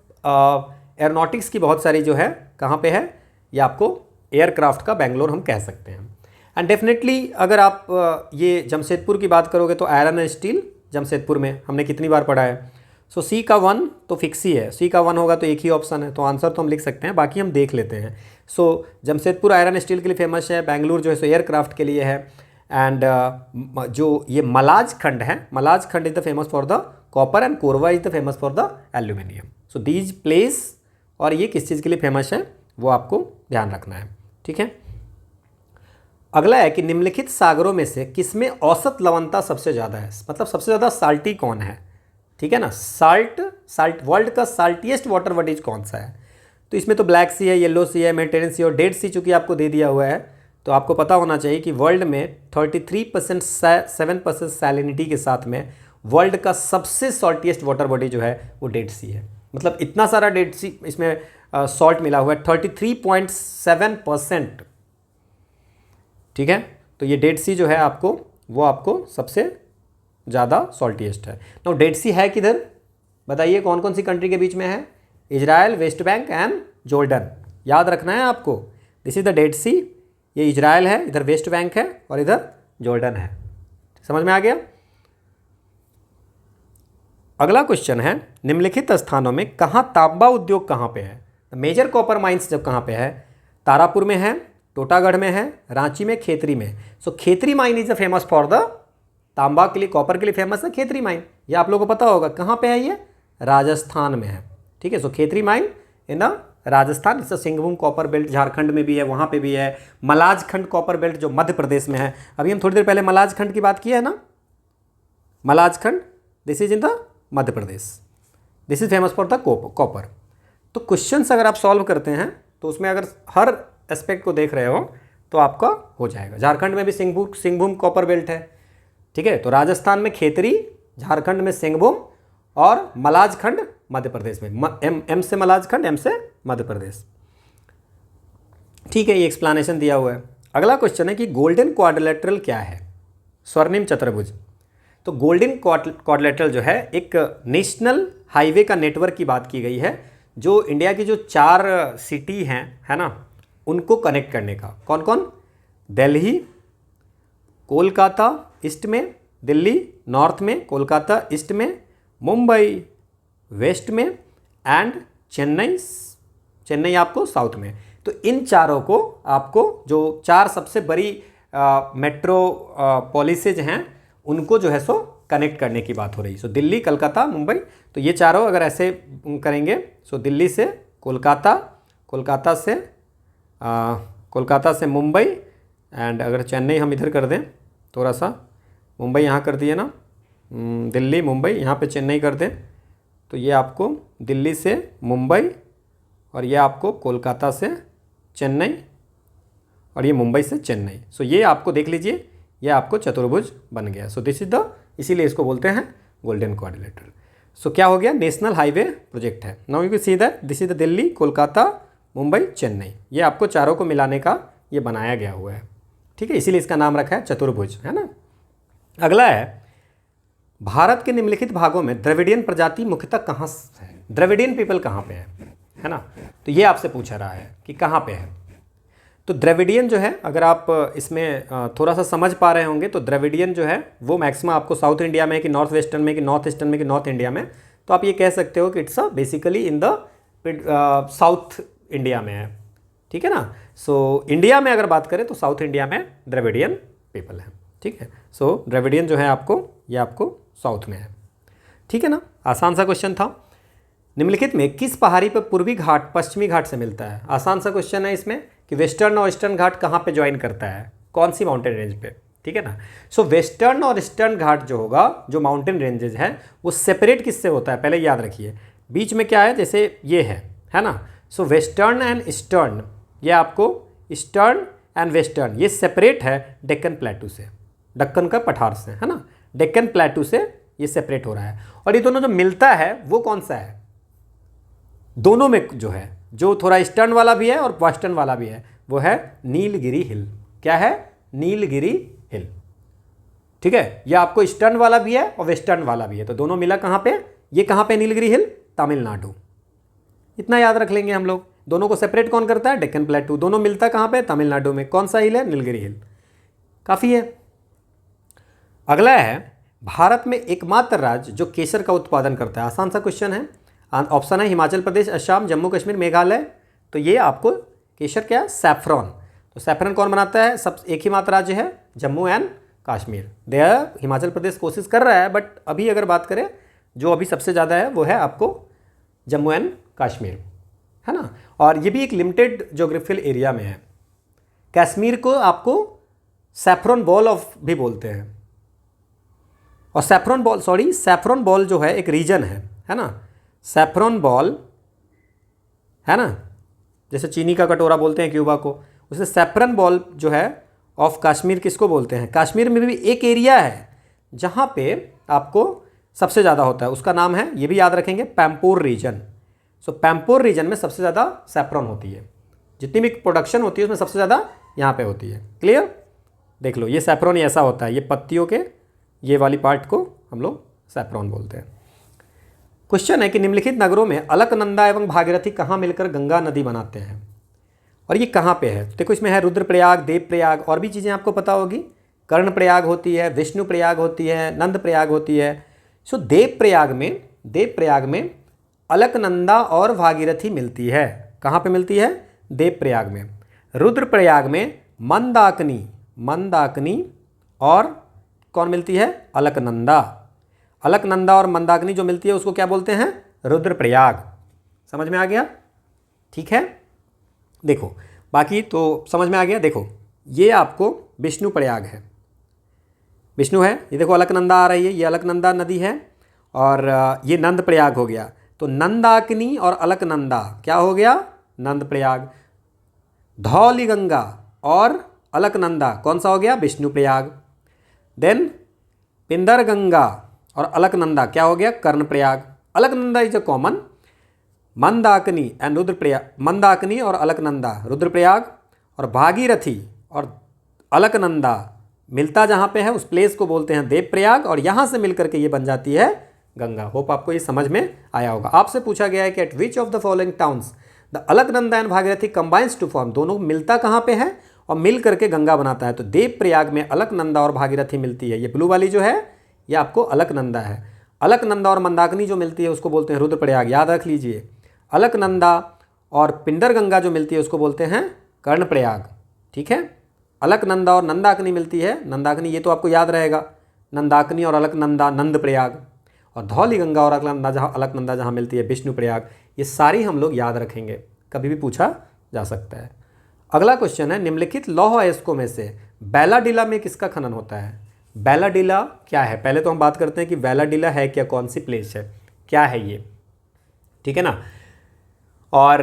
एरोनॉटिक्स की बहुत सारी जो है, कहाँ पे है, ये आपको एयरक्राफ्ट का बेंगलोर हम कह सकते हैं। एंड डेफिनेटली अगर आप ये जमशेदपुर की बात करोगे तो आयरन एंड स्टील जमशेदपुर में हमने कितनी बार पढ़ा है। सो सी का 1 तो फिक्स ही है, सी का 1 होगा तो एक ही ऑप्शन है, तो आंसर तो हम लिख सकते हैं, बाकी हम देख लेते हैं। सो जमशेदपुर आयरन स्टील के लिए फेमस है, बेंगलुरु जो है सो एयरक्राफ्ट के लिए है। एंड जो ये मलाज खंड है, मलाज खंड is the famous for the copper and Korba is the famous for the aluminium. So these place, और ये किस चीज़ के लिए फेमस है वो आपको ध्यान रखना है, ठीक है। अगला है कि निम्नलिखित सागरों में से किसमें औसत लवणता सबसे ज़्यादा है, मतलब सबसे ज़्यादा साल्टी कौन है, ठीक है ना। साल्ट वर्ल्ड का साल्टीएस्ट वाटर बॉडीज कौन सा है, तो इसमें तो ब्लैक सी है, येलो सी है, मेडिटेरियन सी और डेड सी चूँकि आपको दे दिया हुआ है, तो आपको पता होना चाहिए कि वर्ल्ड में 33% 7% सैलिनिटी के साथ में वर्ल्ड का सबसे सॉल्टीएस्ट वाटर बॉडी जो है वो डेड सी है। मतलब इतना सारा डेड सी इसमें सॉल्ट मिला हुआ है, 33.7%, ठीक है। तो ये डेड सी जो है आपको, वो आपको सबसे ज़्यादा सॉल्टीएस्ट है। नाउ डेड सी है किधर, बताइए कौन कौन सी कंट्री के बीच में है। Israel, West Bank and Jordan, याद रखना है आपको। दिस इज द डेड सी, ये इजराइल है, इधर वेस्ट बैंक है और इधर जॉर्डन है। समझ में आ गया। अगला क्वेश्चन है, निम्नलिखित स्थानों में कहाँ तांबा उद्योग कहाँ पे है। मेजर कॉपर माइंस जब कहाँ पे है, तारापुर में है, टोटागढ़ में है, रांची में, खेतरी में। So Khetri mine is the famous for the तांबा के लिए, कॉपर के लिए फेमस है खेतरी माइन। ये आप लोगों को पता होगा कहाँ पे है, ये राजस्थान में है, ठीक है। So Khetri mine in the Rajasthan, इससे सिंहभूम कॉपर बेल्ट झारखंड में भी है, वहाँ पे भी है। मलाज खंड कॉपर बेल्ट जो मध्य प्रदेश में है, अभी हम थोड़ी देर पहले मलाज खंड की बात की है ना, मलाज खंड, this is in the Madhya Pradesh, this is famous for the copper. तो क्वेश्चंस अगर आप सॉल्व करते हैं तो उसमें अगर हर एस्पेक्ट को देख रहे हो तो आपका हो जाएगा। झारखंड में भी सिंहभूम कॉपर बेल्ट है, ठीक है। तो राजस्थान में खेतरी, झारखंड में सिंहभूम और मलाज खंड मध्य प्रदेश में, एम से मलाज खंड, एम से मध्य प्रदेश, ठीक है। ये एक्सप्लेनेशन दिया हुआ है। अगला क्वेश्चन है कि गोल्डन क्वाड्रिलेटरल क्या है, स्वर्णिम चतुर्भुज। तो गोल्डन क्वाड्रिलेटरल जो है एक नेशनल हाईवे का नेटवर्क की बात की गई है, जो इंडिया की जो 4 सिटी हैं, है ना, उनको कनेक्ट करने का। कौन कौन, दिल्ली, कोलकाता ईस्ट में, दिल्ली नॉर्थ में, कोलकाता ईस्ट में, मुंबई वेस्ट में एंड चेन्नई आपको साउथ में। तो इन चारों को आपको जो 4 सबसे बड़ी मेट्रो पॉलिसीज हैं उनको जो है सो कनेक्ट करने की बात हो रही है। सो दिल्ली, कलकत्ता, मुंबई, तो ये चारों अगर ऐसे करेंगे, सो दिल्ली से कोलकाता, कोलकाता से मुंबई एंड अगर चेन्नई हम इधर कर दें थोड़ा सा, मुंबई यहाँ कर दिए ना, दिल्ली मुंबई, यहाँ पे चेन्नई कर दें, तो ये आपको दिल्ली से मुंबई और ये आपको कोलकाता से चेन्नई और ये मुंबई से चेन्नई। सो ये आपको देख लीजिए, ये आपको चतुर्भुज बन गया। सो दिस इज द, इसीलिए इसको बोलते हैं गोल्डन क्वाड्रिलेटरल। सो क्या हो गया, नेशनल हाईवे प्रोजेक्ट है। Now you can see that this is the Delhi, Kolkata, Mumbai, Chennai, ये आपको चारों को मिलाने का ये बनाया गया हुआ है, ठीक है, इसीलिए इसका नाम रखा है चतुर्भुज, है ना। अगला है, भारत के निम्नलिखित भागों में द्रविडियन प्रजाति मुख्यतः कहाँ है, द्रविडियन पीपल कहाँ पे है ना। तो ये आपसे पूछा रहा है कि कहाँ पे है। तो द्रविडियन जो है, अगर आप इसमें थोड़ा सा समझ पा रहे होंगे, तो द्रविडियन जो है वो मैक्सिमम आपको साउथ इंडिया में कि नॉर्थ वेस्टर्न में कि नॉर्थ ईस्टर्न में कि नॉर्थ इंडिया में, तो आप ये कह सकते हो कि it's basically in the south India में है, ठीक है ना। सो इंडिया में अगर बात करें तो साउथ इंडिया में द्रविडियन पीपल है, ठीक है। सो द्रविडियन जो है आपको, ये आपको साउथ में है, ठीक है ना। आसान सा क्वेश्चन था। निम्नलिखित में किस पहाड़ी पर पूर्वी घाट पश्चिमी घाट से मिलता है। आसान सा क्वेश्चन है इसमें कि वेस्टर्न और ईस्टर्न घाट कहाँ पे ज्वाइन करता है, कौन सी माउंटेन रेंज पे, ठीक है ना। सो वेस्टर्न और ईस्टर्न घाट जो होगा, जो माउंटेन रेंजेज है, वो सेपरेट किससे होता है, पहले याद रखिए। बीच में क्या है, जैसे ये है ना। सो वेस्टर्न एंड ईस्टर्न, ये आपको ईस्टर्न एंड वेस्टर्न ये सेपरेट है डेक्कन प्लेटू से, दक्कन का पठार से, है ना। डेक्कन प्लेटू से ये सेपरेट हो रहा है। और ये दोनों जो मिलता है वो कौन सा है, दोनों में जो है, जो थोड़ा ईस्टर्न वाला भी है और वेस्टर्न वाला भी है, वो है नीलगिरी हिल। क्या है, नीलगिरी हिल, ठीक है। ये आपको ईस्टर्न वाला भी है और वेस्टर्न वाला भी है, तो दोनों मिला कहाँ पे, ये कहाँ पे नीलगिरी हिल, तमिलनाडु। इतना याद रख लेंगे हम लोग। दोनों को सेपरेट कौन करता है, डेक्कन प्लेटू। दोनों मिलता कहाँ पे, तमिलनाडु में। कौन सा हिल है, नीलगिरी हिल। काफ़ी है। अगला है, भारत में एकमात्र राज्य जो केसर का उत्पादन करता है। आसान सा क्वेश्चन है। ऑप्शन है हिमाचल प्रदेश, असम, जम्मू कश्मीर, मेघालय। तो ये आपको केसर क्या है, सैफरॉन। तो सैफरन कौन बनाता है, सब एक ही मात्र राज्य है, जम्मू एंड कश्मीर। हिमाचल प्रदेश कोशिश कर रहा है, बट अभी अगर बात करें जो अभी सबसे ज़्यादा है वो है आपको जम्मू एंड कश्मीर, है ना। और ये भी एक लिमिटेड जोग्राफिकल एरिया में है। कश्मीर को आपको सैफरन बॉल ऑफ भी बोलते हैं। और सैफरन बॉल जो है एक रीजन है ना। सैफरन बॉल है ना, जैसे चीनी का कटोरा बोलते हैं क्यूबा को, उसे सैफरन बॉल जो है ऑफ कश्मीर किसको बोलते हैं। कश्मीर में भी एक एरिया है जहाँ पे आपको सबसे ज़्यादा होता है, उसका नाम है, ये भी याद रखेंगे, पैम्पोर रीजन। सो पैम्पोर रीजन में सबसे ज़्यादा सैफरन होती है। जितनी भी प्रोडक्शन होती है उसमें सबसे ज़्यादा यहाँ पे होती है। क्लियर, देख लो, ये सैफरन ऐसा होता है, ये पत्तियों के ये वाली पार्ट को हम लोग सैफरन बोलते हैं। क्वेश्चन है कि निम्नलिखित नगरों में अलकनंदा एवं भागीरथी कहाँ मिलकर गंगा नदी बनाते हैं, और ये कहाँ पे है। देखो इसमें है रुद्रप्रयाग, देवप्रयाग, और भी चीज़ें आपको पता होगी। कर्णप्रयाग होती है, विष्णुप्रयाग होती है, नंदप्रयाग होती है। सो देवप्रयाग में अलकनंदा और भागीरथी मिलती है। कहाँ पे मिलती है, देवप्रयाग में। रुद्रप्रयाग में मंदाकिनी और कौन मिलती है, अलकनंदा और मंदाकिनी जो मिलती है उसको क्या बोलते हैं, रुद्रप्रयाग। समझ में आ गया, ठीक है। देखो बाकी तो समझ में आ गया। देखो ये आपको विष्णुप्रयाग है, विष्णु है, ये देखो अलकनंदा आ रही है, ये अलकनंदा नदी है, और ये नंदप्रयाग हो गया। तो नंदाकिनी और अलकनंदा क्या हो गया, नंदप्रयाग। धौलीगंगा और अलकनंदा कौन सा हो गया, विष्णुप्रयाग। देन पिंदरगंगा और अलकनंदा क्या हो गया, Karnaprayag. Alaknanda is a common, Mandakini and Rudraprayag, Mandakini और अलकनंदा रुद्रप्रयाग, और भागीरथी और अलकनंदा मिलता जहाँ पे है उस प्लेस को बोलते हैं देवप्रयाग, और यहाँ से मिलकर के ये बन जाती है गंगा। होप आपको ये समझ में आया होगा। आपसे पूछा गया है कि at which of the following towns the Alaknanda and Bhagirathi combines to form, दोनों मिलता कहाँ पे है और मिल करके गंगा बनाता है। तो देव प्रयाग में अलकनंदा और भागीरथी मिलती है। ये ब्लू वाली जो है ये आपको अलकनंदा है। अलकनंदा और मंदाकिनी जो मिलती है उसको बोलते हैं रुद्रप्रयाग, याद रख लीजिए। अलकनंदा और पिंडर गंगा जो मिलती है उसको बोलते हैं कर्णप्रयाग, ठीक है। अलकनंदा और नंदाकिनी मिलती है, नंदाकिनी ये तो आपको याद रहेगा, नंदाकिनी और अलकनंदा नंद प्रयाग। और धौली गंगा और अलकनंदा जहाँ मिलती है विष्णु प्रयाग। ये सारी हम लोग याद रखेंगे, कभी भी पूछा जा सकता है। अगला क्वेश्चन है, निम्नलिखित लौह अयस्कों में से बैलाडीला में किसका खनन होता है? बैलाडीला क्या है? पहले तो हम बात करते हैं कि बैलाडीला है क्या, कौन सी प्लेस है, क्या है ये, ठीक है ना। और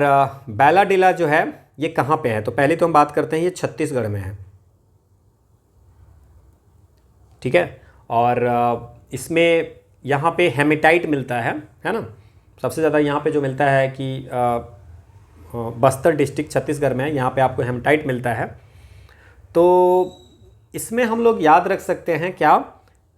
बैलाडीला जो है ये कहाँ पे है? तो पहले तो हम बात करते हैं ये छत्तीसगढ़ में है, ठीक है। और इसमें यहाँ पे हेमेटाइट मिलता है ना। सबसे ज़्यादा यहाँ पे जो मिलता है कि बस्तर डिस्ट्रिक्ट छत्तीसगढ़ में है, यहाँ पे आपको हेमेटाइट मिलता है। तो इसमें हम लोग याद रख सकते हैं क्या,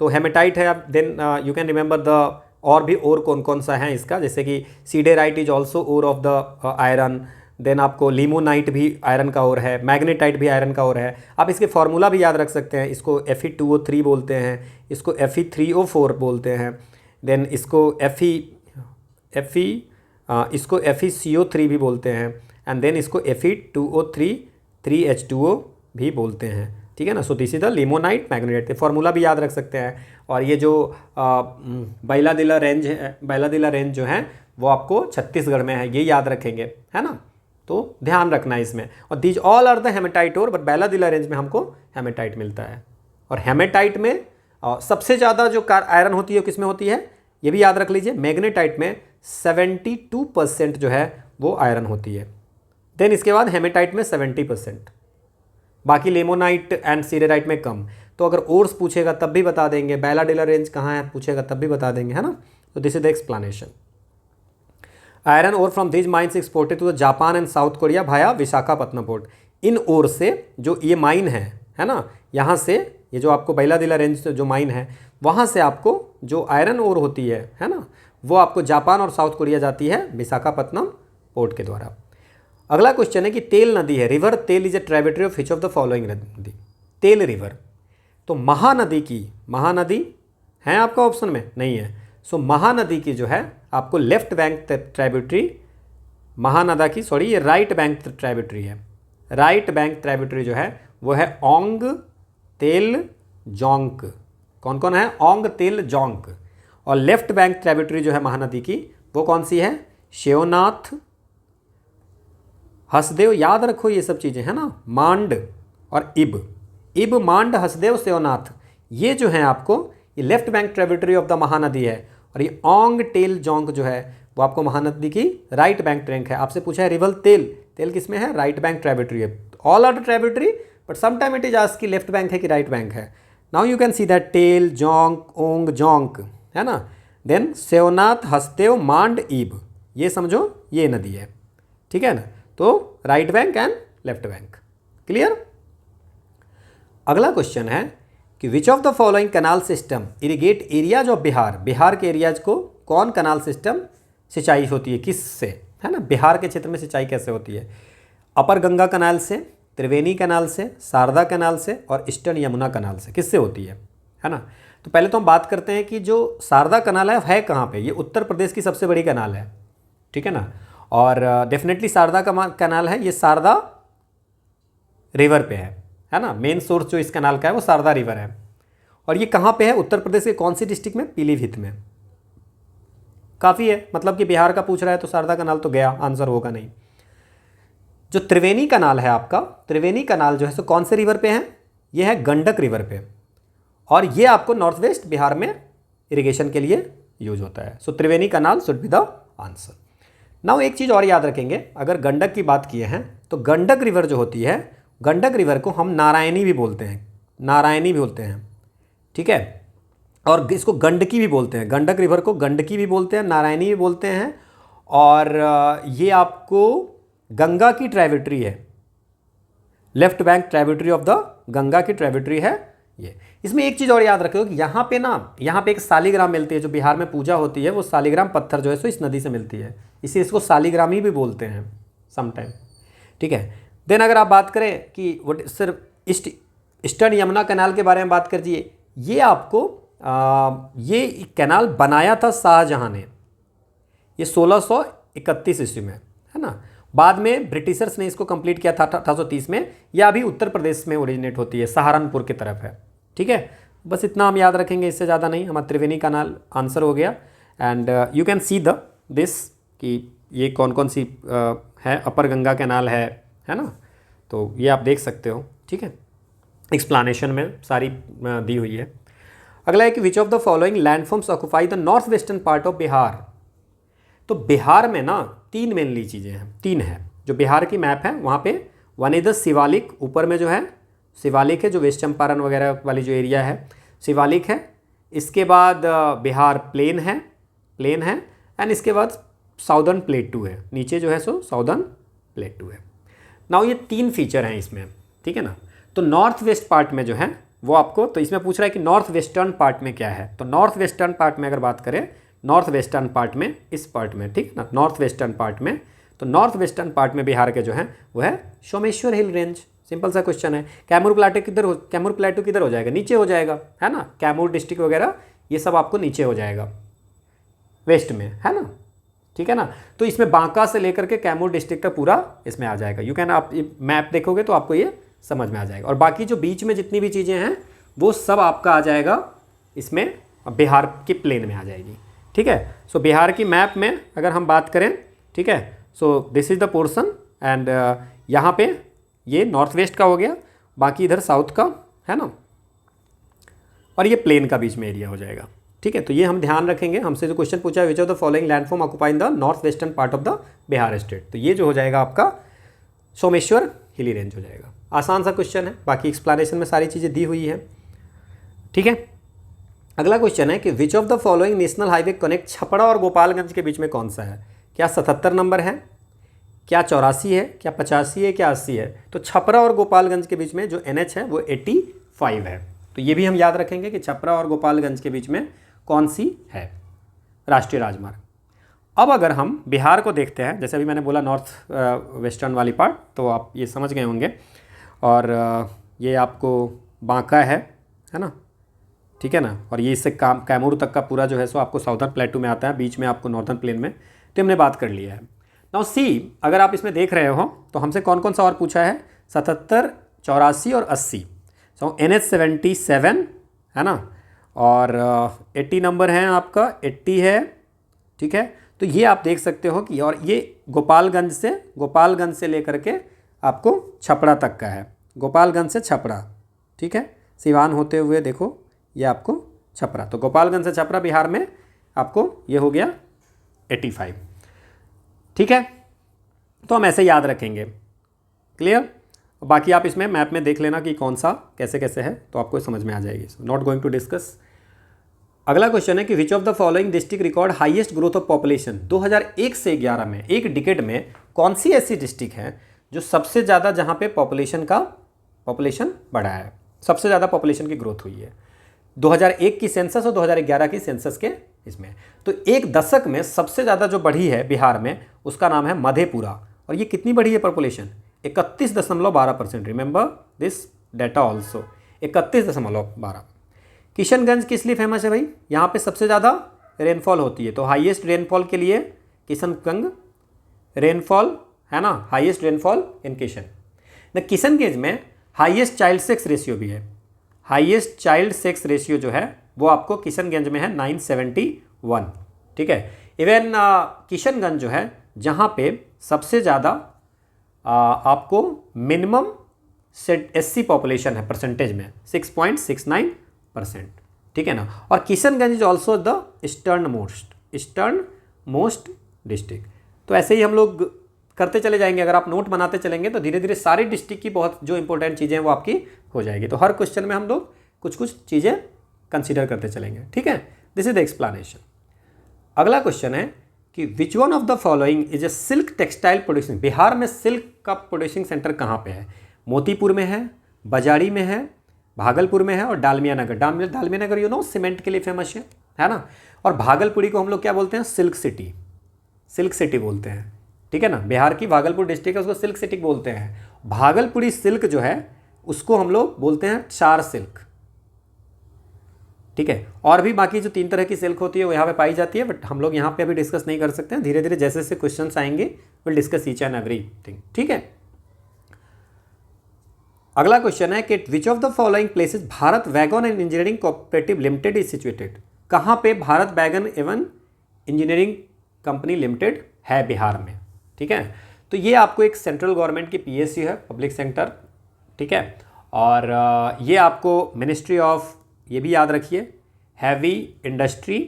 तो हेमेटाइट है। Then you can remember the और भी और कौन कौन सा है इसका, जैसे कि siderite is also ore of the iron. Then आपको लिमोनाइट भी आयरन का ओर है, मैग्नेटाइट भी आयरन का ओर है। आप इसके फार्मूला भी याद रख सकते हैं। इसको Fe2O3 बोलते हैं, इसको Fe3O4 बोलते हैं। देन इसको इसको FeCO3 भी बोलते हैं। एंड देन इसको Fe2O3 3H2O भी बोलते हैं, ठीक है ना। So this is the limonite magnetite. Formula भी याद रख सकते हैं। और ये जो बैलाडीला रेंज है, बैलाडीला रेंज जो है वो आपको छत्तीसगढ़ में है, ये याद रखेंगे, है ना। तो ध्यान रखना है इसमें। और these all are the hematite ore, but Bailadila range में हमको हेमेटाइट मिलता है। और हेमेटाइट में सबसे ज़्यादा जो आयरन होती है किस में होती है, ये भी याद रख लीजिए। मैग्नेटाइट में 72% जो है वो आयरन होती है। देन इसके बाद हेमेटाइट में 70%, बाकी लेमोनाइट एंड सीडेराइट में कम। तो अगर ओर्स पूछेगा तब भी बता देंगे, बैलाडीला रेंज कहाँ है पूछेगा तब भी बता देंगे, है ना। तो this is the explanation. Iron ore from these mines exported to the Japan and South Korea भाया विशाखापत्तनम पोर्ट। इन ओर से जो ये माइन है ना, यहाँ से ये जो आपको बैलाडीला रेंज से जो माइन है वहाँ से आपको जो आयरन ओर होती है ना, वो आपको जापान और साउथ कोरिया जाती है विशाखापत्तनम पोर्ट के द्वारा। अगला क्वेश्चन है कि तेल नदी है, रिवर तेल is a tributary of which of the following नदी? तेल रिवर। तो महानदी की, महानदी है आपका ऑप्शन में नहीं है। सो महानदी की जो है आपको लेफ्ट बैंक ट्राइब्यूटरी, महानदा की सॉरी ये राइट बैंक ट्राइब्यूटरी है। राइट बैंक ट्राइब्यूटरी जो है वो है ओंग तेल जोंक। कौन कौन है? ओंग तेल जोंक। और लेफ्ट बैंक ट्राइब्यूटरी जो है महानदी की वो कौन सी है? शिवनाथ, हसदेव, याद रखो ये सब चीज़ें, है ना। मांड और इब, मांड, हसदेव, शिवनाथ, ये जो है आपको ये left bank tributary of the Mahanadi है। और ये ओंग टेल जोंक जो है वो आपको महानदी की राइट बैंक ट्रैंक है। आपसे पूछा है रिवर तेल, तेल किस में है? राइट बैंक ट्राइब्यूटरी है। All are tributary, but sometime it is asked कि लेफ्ट बैंक है कि राइट बैंक है। Now you can see that Tel Jonk Ong जोंक, है ना। देन शिवनाथ, हसदेव, मांड, ईब, ये समझो ये नदी है, ठीक है ना। तो right bank and left bank, clear. अगला क्वेश्चन है कि which of the following canal system irrigate areas of Bihar? Bihar के एरियाज को कौन कैनाल सिस्टम सिंचाई होती है, किससे, है ना। बिहार के क्षेत्र में सिंचाई कैसे होती है? अपर गंगा कैनाल से, त्रिवेणी कैनाल से, शारदा कैनाल से और ईस्टर्न यमुना कैनाल से, किससे होती है ना। तो पहले तो हम बात करते हैं कि जो शारदा कैनाल है कहाँ पे? ये उत्तर प्रदेश की सबसे बड़ी कैनाल है, ठीक है ना। और डेफिनेटली शारदा का कैनाल है, ये शारदा रिवर पे है ना। मेन सोर्स जो इस कैनाल का है वो शारदा रिवर है। और ये कहाँ पे है? उत्तर प्रदेश के कौन सी डिस्ट्रिक्ट में? पीलीभीत में। काफ़ी है, मतलब कि बिहार का पूछ रहा है तो शारदा कैनाल तो गया, आंसर होगा नहीं। जो त्रिवेणी कैनाल है आपका, त्रिवेणी कैनाल जो है सो कौन से रिवर पे है? ये है गंडक रिवर पे। और ये आपको नॉर्थ वेस्ट बिहार में इरिगेशन के लिए यूज होता है। So Triveni canal should be the answer. Now एक चीज़ और याद रखेंगे, अगर गंडक की बात किए हैं तो गंडक रिवर जो होती है, गंडक रिवर को हम नारायणी भी बोलते हैं, नारायणी भी बोलते हैं, ठीक है। और इसको गंडकी भी बोलते हैं, गंडक रिवर को गंडकी भी बोलते हैं, नारायणी भी बोलते हैं। और ये आपको गंगा की ट्राइब्यूटरी है, left bank tributary of the Ganga की ट्राइब्यूटरी है ये। इसमें एक चीज़ और याद रखो कि यहाँ पे एक सालीग्राम मिलती है, जो बिहार में पूजा होती है, वो सालीग्राम पत्थर जो है सो इस नदी से मिलती है, इसे इसको सालीग्राम ही भी बोलते हैं समटाइम, ठीक है। देन अगर आप बात करें कि वो सिर्फ ईस्टर्न यमुना कैनाल के बारे में बात कर दीजिए, ये आपको ये कैनाल बनाया था शाहजहां ने, ये 1631 ईस्वी में, है ना। बाद में ब्रिटिशर्स ने इसको कंप्लीट किया था 1830 में। यह अभी उत्तर प्रदेश में ओरिजिनेट होती है, सहारनपुर की तरफ है, ठीक है। बस इतना हम याद रखेंगे, इससे ज़्यादा नहीं। हमारा त्रिवेणी कैनाल आंसर हो गया। And you can see this कि ये कौन कौन सी है, अपर गंगा कैनाल है ना, तो ये आप देख सकते हो, ठीक है। एक्सप्लानेशन में सारी दी हुई है। अगला है कि which of the following landforms occupy the north western part of Bihar. तो बिहार में ना तीन मेनली चीज़ें हैं, तीन है जो बिहार की मैप है वहाँ पे। वन इज द शिवालिक, ऊपर में जो है शिवालिक है, जो वेस्ट चंपारण वगैरह वाली जो एरिया है शिवालिक है। इसके बाद बिहार प्लेन है एंड इसके बाद साउदर्न प्लेटू है, नीचे जो है सो साउदर्न प्लेटू है। नाउ ये तीन फीचर हैं इसमें, ठीक है ना। तो नॉर्थ वेस्ट पार्ट में जो है वो आपको, तो इसमें पूछ रहा है कि नॉर्थ वेस्टर्न पार्ट में क्या है। तो नॉर्थ वेस्टर्न पार्ट में अगर बात करें, नॉर्थ वेस्टर्न पार्ट में, इस पार्ट में, ठीक ना, नॉर्थ वेस्टर्न पार्ट में, तो नॉर्थ वेस्टर्न पार्ट में बिहार के जो है वो है सोमेश्वर हिल रेंज। सिंपल सा क्वेश्चन है। कैमूर प्लेटू किधर हो जाएगा, नीचे हो जाएगा, है ना। कैमूर डिस्ट्रिक्ट वगैरह ये सब आपको नीचे हो जाएगा, वेस्ट में, है ना, ठीक है ना। तो इसमें बांका से लेकर के कैमूर डिस्ट्रिक्ट तक पूरा इसमें आ जाएगा। यू कैन, आप मैप देखोगे तो आपको ये समझ में आ जाएगा। और बाकी जो बीच में जितनी भी चीज़ें हैं वो सब आपका आ जाएगा इसमें, बिहार की प्लेन में आ जाएगी, ठीक है। सो बिहार की मैप में अगर हम बात करें, ठीक है, so this is the portion and यहाँ पे ये नॉर्थ वेस्ट का हो गया, बाकी इधर साउथ का, है ना, और ये प्लेन का बीच में एरिया हो जाएगा, ठीक है। तो ये हम ध्यान रखेंगे। हमसे जो क्वेश्चन पूछा है, विच of the following landform occupy in the north western part of the Bihar state, तो ये जो हो जाएगा आपका सोमेश्वर हिली रेंज हो जाएगा। आसान सा क्वेश्चन है, बाकी एक्सप्लेनेशन में सारी चीज़ें दी हुई है, ठीक है। अगला क्वेश्चन है कि which of the following national highway connect Chhapra और गोपालगंज के बीच में कौन सा है। क्या 77 नंबर है, क्या 84 है, क्या 85 है, क्या 80 है। तो छपरा और गोपालगंज के बीच में जो NH है वो 85 है। तो ये भी हम याद रखेंगे कि छपरा और गोपालगंज के बीच में कौन सी है राष्ट्रीय राजमार्ग। अब अगर हम बिहार को देखते हैं, जैसे अभी मैंने बोला नॉर्थ वेस्टर्न वाली पार्ट, तो आप ये समझ गए होंगे। और ये आपको बांका है ना, ठीक है ना। और ये इससे कैमूर तक का पूरा जो है सो आपको साउदर्न प्लेटू में आता है, बीच में आपको नॉर्दर्न प्लेन में। तो हमने बात कर लिया है। नाउ सी, अगर आप इसमें देख रहे हो तो हमसे कौन कौन सा और पूछा है, 77, 84 और 80। सो NH 77 है ना, और 80 नंबर है आपका, 80 है, ठीक है। तो ये आप देख सकते हो कि, और ये गोपालगंज से लेकर के आपको छपरा तक का है, गोपालगंज से छपरा, ठीक है। सिवान होते हुए देखो ये आपको छपरा, तो गोपालगंज से छपरा बिहार में आपको ये हो गया 85, ठीक है। तो हम ऐसे याद रखेंगे, क्लियर। बाकी आप इसमें मैप में देख लेना कि कौन सा कैसे कैसे है, तो आपको समझ में आ जाएगी। Not going to discuss. अगला क्वेश्चन है कि which of the following district record highest growth of population. 2001 से 11 में, एक डिकेड में कौन सी ऐसी डिस्ट्रिक्ट है जो सबसे ज़्यादा, जहाँ पे पॉपुलेशन बढ़ा है, सबसे ज़्यादा पॉपुलेशन की ग्रोथ हुई है। 2001 की सेंसस और 2011 की सेंसस के इसमें, तो एक दशक में सबसे ज़्यादा जो बढ़ी है बिहार में, उसका नाम है मधेपुरा। और ये कितनी बढ़ी है population, 31.12%। Remember this data also, 31.12। Kishanganj किस लिए फेमस है भाई, यहाँ पे सबसे ज़्यादा रेनफॉल होती है, तो हाईएस्ट रेनफॉल के लिए किशनगंज रेनफॉल है ना, हाईएस्ट रेनफॉल इन किशनगंज में हाईएस्ट चाइल्ड सेक्स रेशियो भी है। हाईएस्ट चाइल्ड सेक्स रेशियो जो है वो आपको किशनगंज में है 971, ठीक है। इवन किशनगंज जो है जहाँ पे सबसे ज़्यादा आपको मिनिमम SC पॉपुलेशन है परसेंटेज में 6.69%, ठीक है ना। और Kishanganj is also the eastern most district. तो ऐसे ही हम लोग करते चले जाएंगे, अगर आप नोट बनाते चलेंगे तो धीरे धीरे सारी डिस्ट्रिक्ट की बहुत जो इंपॉर्टेंट चीज़ें हैं वो आपकी हो जाएगी। तो हर क्वेश्चन में हम लोग कुछ कुछ चीज़ें कंसीडर करते चलेंगे, ठीक है। This is the explanation. अगला क्वेश्चन है कि which one of the following is a silk textile producing. Bihar में सिल्क का प्रोड्यूसिंग सेंटर कहाँ पे है, मोतीपुर में है, बजारी में है, भागलपुर में है और डालमिया नगर। डालमिया नगर यू नो सीमेंट के लिए फेमस है ना। और भागलपुरी को हम लोग क्या बोलते हैं, सिल्क सिटी बोलते हैं, ठीक है ना। बिहार की भागलपुर डिस्ट्रिक्ट है, उसको सिल्क सिटी बोलते हैं। भागलपुरी सिल्क जो है उसको हम लोग बोलते हैं चार सिल्क, ठीक है। और भी बाकी जो 3 तरह की सिल्क होती है वो यहाँ पे पाई जाती है, बट हम लोग यहाँ पे अभी डिस्कस नहीं कर सकते हैं। धीरे धीरे जैसे जैसे क्वेश्चंस आएंगे will discuss each and everything, ठीक है। अगला क्वेश्चन है कि which of the following places Bharat wagon and engineering cooperative limited is situated. कहाँ पे भारत वैगन एवं इंजीनियरिंग कंपनी लिमिटेड है बिहार में, ठीक है। तो ये आपको एक सेंट्रल गवर्नमेंट की पीएसयू है, पब्लिक सेक्टर, ठीक है। और ये आपको मिनिस्ट्री ऑफ, ये भी याद रखिए, heavy industry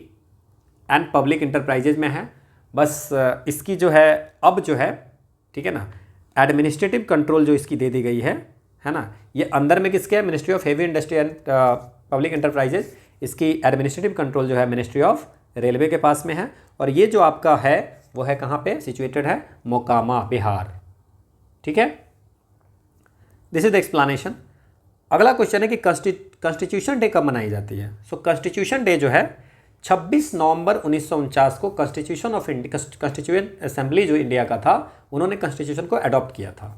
and public enterprises में है। बस इसकी जो है अब जो है, ठीक है ना, एडमिनिस्ट्रेटिव कंट्रोल जो इसकी दे दी गई है ना, ये अंदर में किसके है, ministry of heavy industry and public enterprises. इसकी एडमिनिस्ट्रेटिव कंट्रोल जो है मिनिस्ट्री ऑफ रेलवे के पास में है। और ये जो आपका है वो है कहाँ पे सिचुएटेड है, मोकामा, बिहार, ठीक है। This is the explanation. अगला क्वेश्चन है कि कॉन्स्टिट्यूशन डे कब मनाई जाती है। सो कॉन्स्टिट्यूशन डे जो है 26 नवंबर 1949 को constitution of India, constituent assembly जो इंडिया का था, उन्होंने कॉन्स्टिट्यूशन को अडॉप्ट किया था,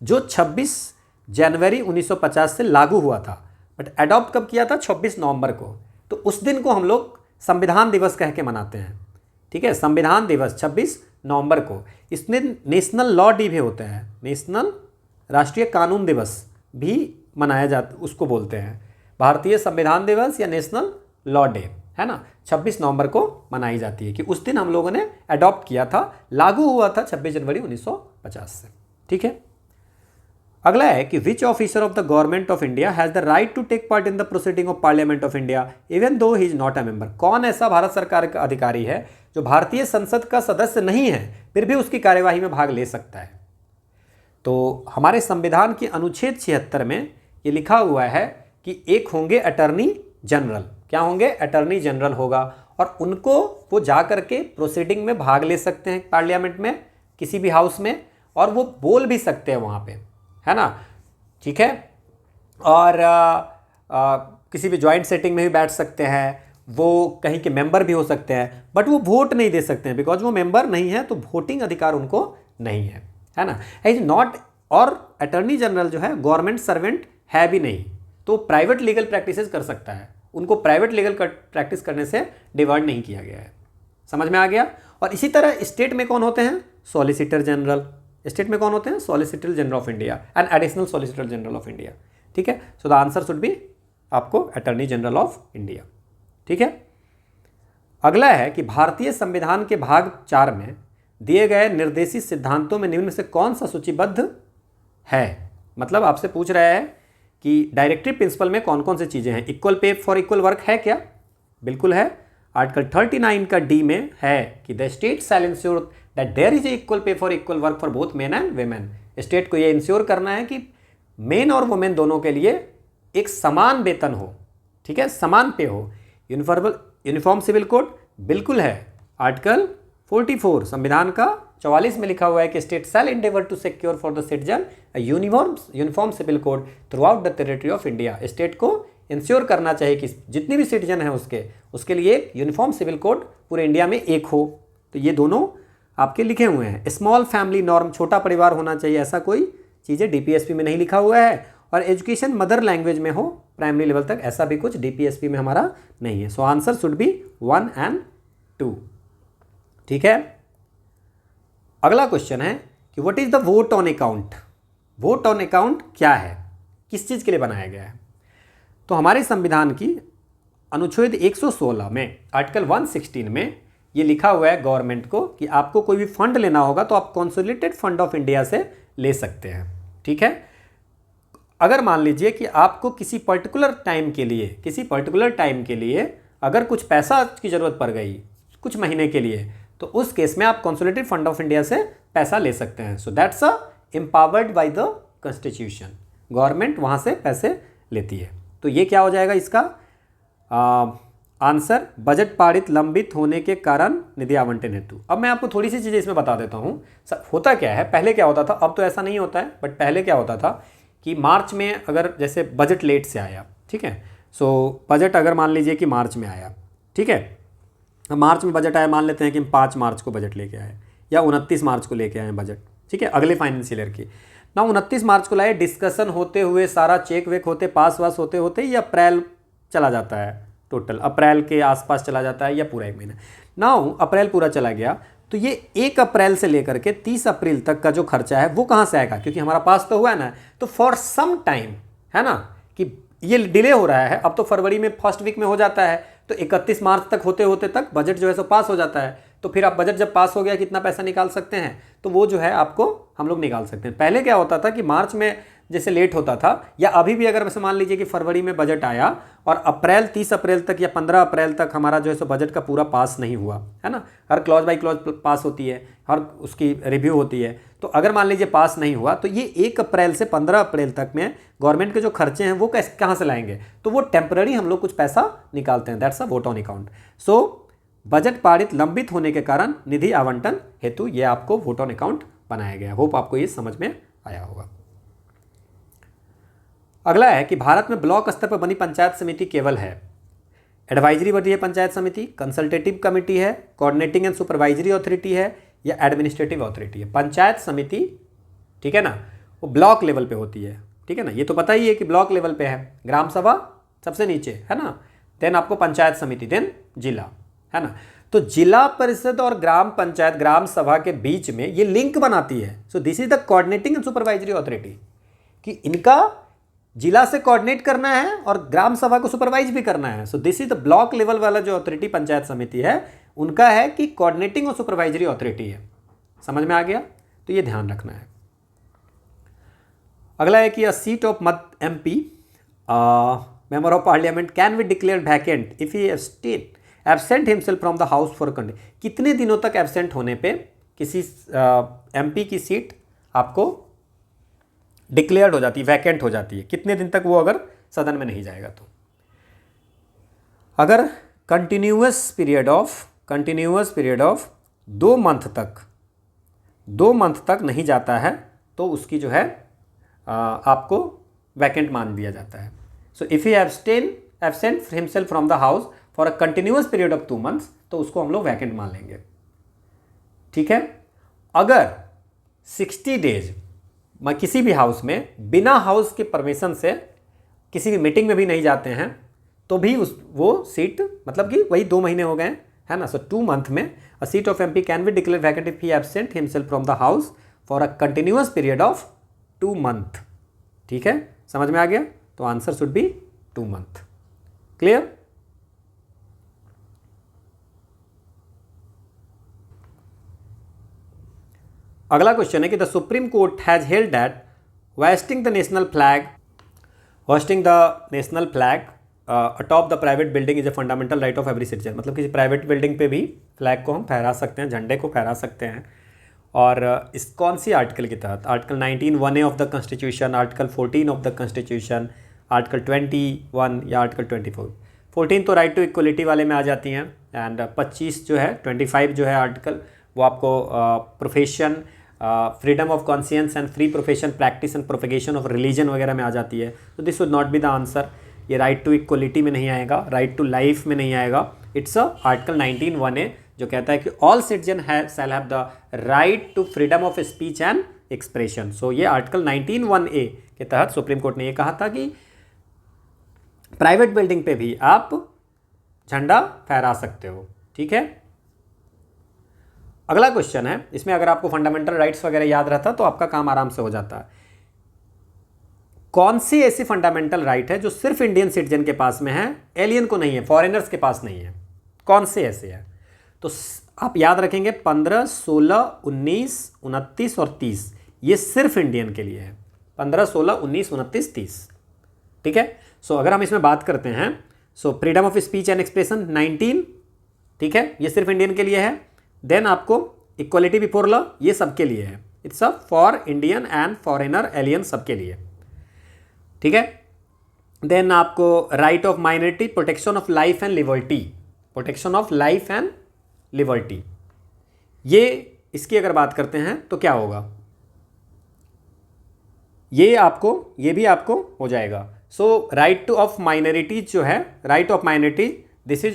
जो 26 जनवरी 1950 से लागू हुआ था। बट अडॉप्ट कब किया था, 26 नवंबर को। तो उस दिन को हम लोग संविधान दिवस कह के मनाते हैं, ठीक है। संविधान दिवस 26 नवंबर को। इसमें नेशनल लॉ डे भी होता है, नेशनल राष्ट्रीय कानून दिवस भी मनाया जाता, उसको बोलते हैं भारतीय संविधान दिवस या नेशनल लॉ डे, है ना। 26 नवंबर को मनाई जाती है कि उस दिन हम लोगों ने अडॉप्ट किया था, लागू हुआ था 26 जनवरी 1950 से, ठीक है। अगला है कि which officer of the government of India has the right to take part in the proceeding of parliament of India even though he is not a member. कौन ऐसा भारत सरकार का अधिकारी है जो भारतीय संसद का सदस्य नहीं है फिर भी उसकी कार्यवाही में भाग ले सकता है। तो हमारे संविधान के अनुच्छेद 76 में ये लिखा हुआ है कि एक होंगे अटर्नी जनरल। क्या होंगे, अटर्नी जनरल होगा, और उनको वो जा करके प्रोसीडिंग में भाग ले सकते हैं पार्लियामेंट में, किसी भी हाउस में, और वो बोल भी सकते हैं वहाँ पे, है ना, ठीक है। और किसी भी जॉइंट सेटिंग में भी बैठ सकते हैं, वो कहीं के मेंबर भी हो सकते हैं, बट वो वोट नहीं दे सकते हैं बिकॉज वो मेंबर नहीं है, तो वोटिंग अधिकार उनको नहीं है ना। इज नॉट, और अटर्नी जनरल जो है गवर्नमेंट सर्वेंट है भी नहीं, तो प्राइवेट लीगल प्रैक्टिसेस कर सकता है, उनको प्राइवेट लीगल प्रैक्टिस करने से डिवाइड नहीं किया गया है। समझ में आ गया। और इसी तरह स्टेट में कौन होते हैं, सॉलिसिटर जनरल। स्टेट में कौन होते हैं, solicitor general of India and additional solicitor general of India, ठीक है। So the answer should be आपको अटर्नी जनरल ऑफ इंडिया, ठीक है। अगला है कि भारतीय संविधान के भाग 4 में दिए गए निर्देशित सिद्धांतों में निम्न में से कौन सा सूचीबद्ध है। मतलब आपसे पूछ रहा है कि डायरेक्टिव प्रिंसिपल में कौन कौन सी चीज़ें हैं। Equal pay for equal work है क्या, बिल्कुल है। आर्टिकल 39 का डी में है कि the state shall ensure that there is equal pay for equal work for both men and women. State को ये इंश्योर करना है कि मेन और वुमेन दोनों के लिए एक समान वेतन हो, ठीक है, समान पे हो। यूनिफॉर्म सिविल कोड बिल्कुल है। आर्टिकल 44 संविधान का 44 में लिखा हुआ है कि state shall endeavour to secure for the citizen uniform civil code throughout the territory of India. State को इंश्योर करना चाहिए कि जितनी भी सिटीजन है उसके लिए एक यूनिफॉर्म सिविल कोड पूरे इंडिया में एक हो। तो ये दोनों आपके लिखे हुए हैं। स्मॉल फैमिली नॉर्म, छोटा परिवार होना चाहिए, ऐसा कोई चीज़ें डीपीएसपी में नहीं लिखा हुआ है। और एजुकेशन मदर लैंग्वेज में हो प्राइमरी लेवल तक, ऐसा भी कुछ डीपीएसपी में हमारा नहीं है। So answer should be 1 and 2, ठीक है। अगला क्वेश्चन है कि what is the vote on account. Vote on account क्या है, किस चीज़ के लिए बनाया गया है। तो हमारे संविधान की अनुच्छेद 116 में आर्टिकल 116 में ये लिखा हुआ है गवर्नमेंट को कि आपको कोई भी फंड लेना होगा तो आप कंसोलिडेटेड फंड ऑफ इंडिया से ले सकते हैं, ठीक है। अगर मान लीजिए कि आपको किसी पर्टिकुलर टाइम के लिए अगर कुछ पैसा की ज़रूरत पड़ गई कुछ महीने के लिए, तो उस केस में आप कंसोलिडेटेड फंड ऑफ इंडिया से पैसा ले सकते हैं। So that's a empowered by the constitution, government वहाँ से पैसे लेती है। तो ये क्या हो जाएगा इसका आंसर, बजट पारित लंबित होने के कारण निधि आवंटन हेतु। अब मैं आपको थोड़ी सी चीज़ें इसमें बता देता हूँ। होता क्या है, पहले क्या होता था, अब तो ऐसा नहीं होता है, बट पहले क्या होता था कि मार्च में अगर जैसे बजट लेट से आया, ठीक है, सो बजट अगर मान लीजिए कि मार्च में आया, ठीक है, मार्च में बजट आया, मान लेते हैं कि हम 5 मार्च को बजट लेके आए या 29 मार्च को लेके आए बजट, ठीक है, अगले फाइनेंशियल ईयर की। ना 29 मार्च को लाए, डिस्कशन होते हुए सारा चेक वेक होते पास वास होते होते ये अप्रैल चला जाता है, टोटल अप्रैल के आसपास चला जाता है या पूरा एक महीना। नाउ अप्रैल पूरा चला गया तो ये 1 अप्रैल से लेकर के 30 अप्रैल तक का जो खर्चा है वो कहाँ से आएगा, क्योंकि हमारा पास तो हुआ है ना, तो फॉर सम टाइम है ना कि ये डिले हो रहा है। अब तो फरवरी में फर्स्ट वीक में हो जाता है, तो 31 मार्च तक होते होते तक बजट जो है सो पास हो जाता है। तो फिर आप बजट जब पास हो गया कितना पैसा निकाल सकते हैं, तो वो जो है आपको हम लोग निकाल सकते हैं। पहले क्या होता था कि मार्च में जैसे लेट होता था, या अभी भी अगर वैसे मान लीजिए कि फरवरी में बजट आया और अप्रैल 30 अप्रैल तक या 15 अप्रैल तक हमारा जो है सो बजट का पूरा पास नहीं हुआ है ना, हर क्लॉज बाई क्लॉज पास होती है, हर उसकी रिव्यू होती है। तो अगर मान लीजिए पास नहीं हुआ तो ये 1 अप्रैल से 15 अप्रैल तक में गवर्नमेंट के जो खर्चे हैं वो कैसे कहाँ से लाएंगे, तो वो टेम्पररी हम लोग कुछ पैसा निकालते हैं, that's a vote on account. So budget पारित लंबित होने के कारण निधि आवंटन हेतु ये आपको वोट ऑन अकाउंट बनाया गया। होप आपको ये समझ में आया होगा। अगला है कि भारत में ब्लॉक स्तर पर बनी पंचायत समिति केवल है एडवाइजरी बॉडी है, पंचायत समिति कंसल्टेटिव कमेटी है, कोऑर्डिनेटिंग एंड सुपरवाइजरी अथॉरिटी है या एडमिनिस्ट्रेटिव अथॉरिटी है। पंचायत समिति ठीक है ना, वो ब्लॉक लेवल पे होती है, ठीक है ना, ये तो पता ही है कि ब्लॉक लेवल पे है। ग्राम सभा सबसे नीचे है ना, देन आपको पंचायत समिति, देन जिला है ना। तो जिला परिषद और ग्राम पंचायत ग्राम सभा के बीच में ये लिंक बनाती है। So this is the coordinating and supervisory authority, कि इनका जिला से कोऑर्डिनेट करना है और ग्राम सभा को सुपरवाइज भी करना है। So this is the block level वाला जो अथॉरिटी पंचायत समिति है उनका है कि कोऑर्डिनेटिंग और सुपरवाइजरी अथॉरिटी है। समझ में आ गया, तो ये ध्यान रखना है। अगला है कि अ सीट ऑफ मत MP member of parliament can be declare vacant if he absent himself from the house for कितने दिनों तक एब्सेंट होने पे किसी MP की सीट आपको डिक्लेयर्ड हो जाती है, वैकेंट हो जाती है, कितने दिन तक वो अगर सदन में नहीं जाएगा तो। अगर कंटिन्यूअस पीरियड ऑफ 2 मंथ तक नहीं जाता है तो उसकी जो है आपको वैकेंट मान दिया जाता है। So if he absent himself from the house for a continuous period of 2 months तो उसको हम लोग वैकेंट मान लेंगे, ठीक है। अगर 60 डेज किसी भी हाउस में बिना हाउस के परमिशन से किसी भी मीटिंग में भी नहीं जाते हैं तो भी वो सीट, मतलब कि वही 2 महीने हो गए है ना। सो 2 मंथ में अ seat of MP can be declare vacant if he absent himself from the house for a continuous period of 2 month, ठीक है, समझ में आ गया। तो answer should be 2 month. Clear. अगला क्वेश्चन है कि the supreme court has held that hosting the national flag atop the private building is a fundamental right of every citizen. मतलब किसी प्राइवेट बिल्डिंग पे भी फ्लैग को हम फहरा सकते हैं, झंडे को फहरा सकते हैं। और इस कौन सी आर्टिकल के तहत, article 19(1)(a) of the constitution, article 14 of the constitution, article 21 या आर्टिकल 24। 14 तो राइट टू इक्वलिटी वाले में आ जाती हैं, एंड 25 जो है 25 जो है आर्टिकल वो आपको profession, freedom of conscience and free profession practice and propagation of religion वगैरह में आ जाती है। तो this would not be the answer. ये राइट टू इक्वलिटी में नहीं आएगा, राइट टू लाइफ में नहीं आएगा। इट्स आर्टिकल 19(1)(a) जो कहता है कि all citizen shall have the right to freedom of speech and expression. So ये आर्टिकल 19(1)(a) के तहत सुप्रीम कोर्ट ने ये कहा था कि प्राइवेट बिल्डिंग पे भी आप झंडा फहरा सकते हो, ठीक है। अगला क्वेश्चन है, इसमें अगर आपको फंडामेंटल राइट्स वगैरह याद रहता तो आपका काम आराम से हो जाता। कौन सी ऐसी फंडामेंटल राइट है जो सिर्फ इंडियन सिटीजन के पास में है, एलियन को नहीं है, फॉरेनर्स के पास नहीं है? कौन से ऐसे है? तो आप याद रखेंगे 15, 16, 19, 29 और 30 ये सिर्फ इंडियन के लिए है। 15, 16, 19, 29, 30, ठीक है। सो अगर हम इसमें बात करते हैं, so freedom of speech and expression 19, ठीक है, ये सिर्फ इंडियन के लिए है। देन आपको इक्वलिटी बिफोर लॉ, ये सबके लिए है। It's a for Indian and foreigner, alien सबके लिए, ठीक है। देन आपको right of minority, protection of life and liberty, protection of life and liberty, ये इसकी अगर बात करते हैं तो क्या होगा, ये भी आपको हो जाएगा। सो राइट टू ऑफ माइनॉरिटीज जो है, right of minority this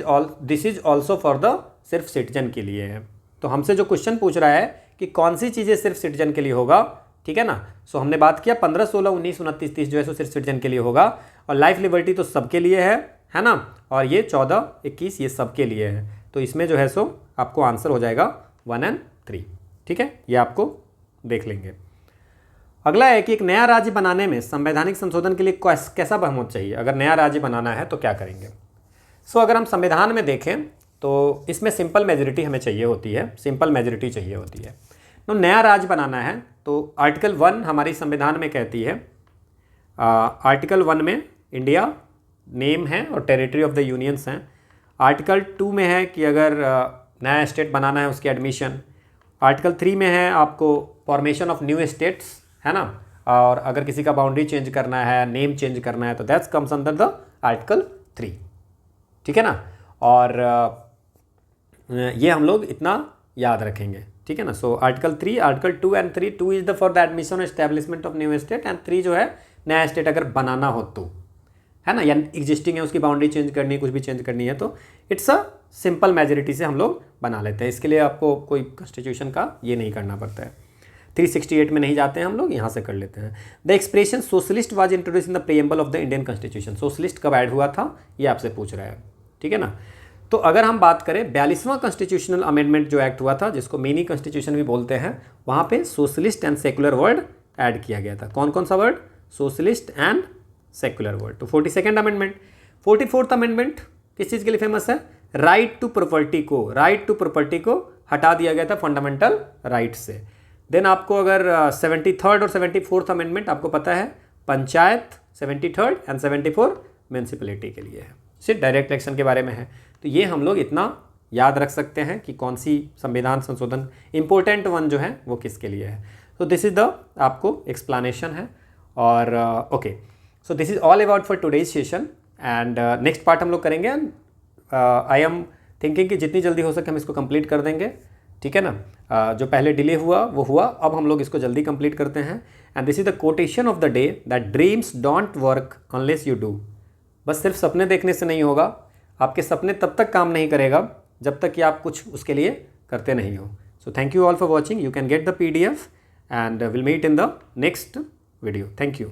is also for the सिर्फ सिटीजन के लिए है। तो हमसे जो क्वेश्चन पूछ रहा है कि कौन सी चीज़ें सिर्फ सिटीजन के लिए होगा, ठीक है ना। सो हमने बात किया 15, 16, 19, 29, 30 जो है सो सिर्फ सिटीजन के लिए होगा, और लाइफ लिबर्टी तो सबके लिए है ना। और ये 14, 21 ये सबके लिए है। तो इसमें जो है सो आपको आंसर हो जाएगा 1 और 3, ठीक है, ये आपको देख लेंगे। अगला है कि एक नया राज्य बनाने में संवैधानिक संशोधन के लिए कैसा बहुमत चाहिए। अगर नया राज्य बनाना है तो क्या करेंगे। सो अगर हम संविधान में देखें तो इसमें सिंपल मेजोरिटी हमें चाहिए होती है, सिंपल मेजोरिटी चाहिए होती है। तो नया राज्य बनाना है तो आर्टिकल 1 हमारी संविधान में कहती है, आर्टिकल 1 में इंडिया नेम है और टेरिटरी ऑफ द यूनियंस हैं। आर्टिकल 2 में है कि अगर नया स्टेट बनाना है उसकी एडमिशन। आर्टिकल 3 में है आपको फॉर्मेशन ऑफ न्यू स्टेट्स, है ना। और अगर किसी का बाउंड्री चेंज करना है, नेम चेंज करना है तो that's comes under the article 3, ठीक है ना। और ये हम लोग इतना याद रखेंगे, ठीक है ना। So article 3, article 2 and 3, 2 is the for the admission और establishment of new state, and 3 जो है नया स्टेट अगर बनाना हो तो, है ना, या एग्जिस्टिंग है उसकी बाउंड्री चेंज करनी है, कुछ भी चेंज करनी है तो इट्स अ सिंपल मेजोरिटी से हम लोग बना लेते हैं। इसके लिए आपको कोई कॉन्स्टिट्यूशन का ये नहीं करना पड़ता है। 368 में नहीं जाते हैं हम लोग, यहाँ से कर लेते हैं। The expression socialist was introduce in the preamble of the Indian constitution. Socialist कब ऐड हुआ था ये आपसे पूछ रहा है, ठीक है ना। तो अगर हम बात करें 42वां कॉन्स्टिट्यूशनल अमेंडमेंट जो एक्ट हुआ था, जिसको मिनी कॉन्स्टिट्यूशन भी बोलते हैं, वहाँ पे socialist and secular word add किया गया था। कौन कौन सा word? Socialist and secular word. तो 42nd अमेंडमेंट। 44th अमेंडमेंट किस चीज़ के लिए फेमस है? राइट टू प्रॉपर्टी को हटा दिया गया था फंडामेंटल राइट से। देन आपको अगर 73rd और 74th अमेंडमेंट आपको पता है, पंचायत 73rd एंड 74 म्यूनसिपलिटी के लिए है, सिर्फ डायरेक्ट इलेक्शन के बारे में है। तो ये हम लोग इतना याद रख सकते हैं कि कौन सी संविधान संशोधन इंपॉर्टेंट वन जो है वो किसके लिए है। तो दिस इज द आपको एक्सप्लेनेशन है। और okay, so this is all about for today's session, and next part हम लोग करेंगे। आई एम थिंकिंग कि जितनी जल्दी हो सके हम इसको कंप्लीट कर देंगे, ठीक है ना। जो पहले डिले हुआ वो हुआ, अब हम लोग इसको जल्दी कंप्लीट करते हैं। And this is the quotation of the day, that dreams don't work unless you do. बस सिर्फ सपने देखने से नहीं होगा, आपके सपने तब तक काम नहीं करेगा जब तक कि आप कुछ उसके लिए करते नहीं हो। So thank you all for watching. You can get the PDF and will meet in the next video. Thank you.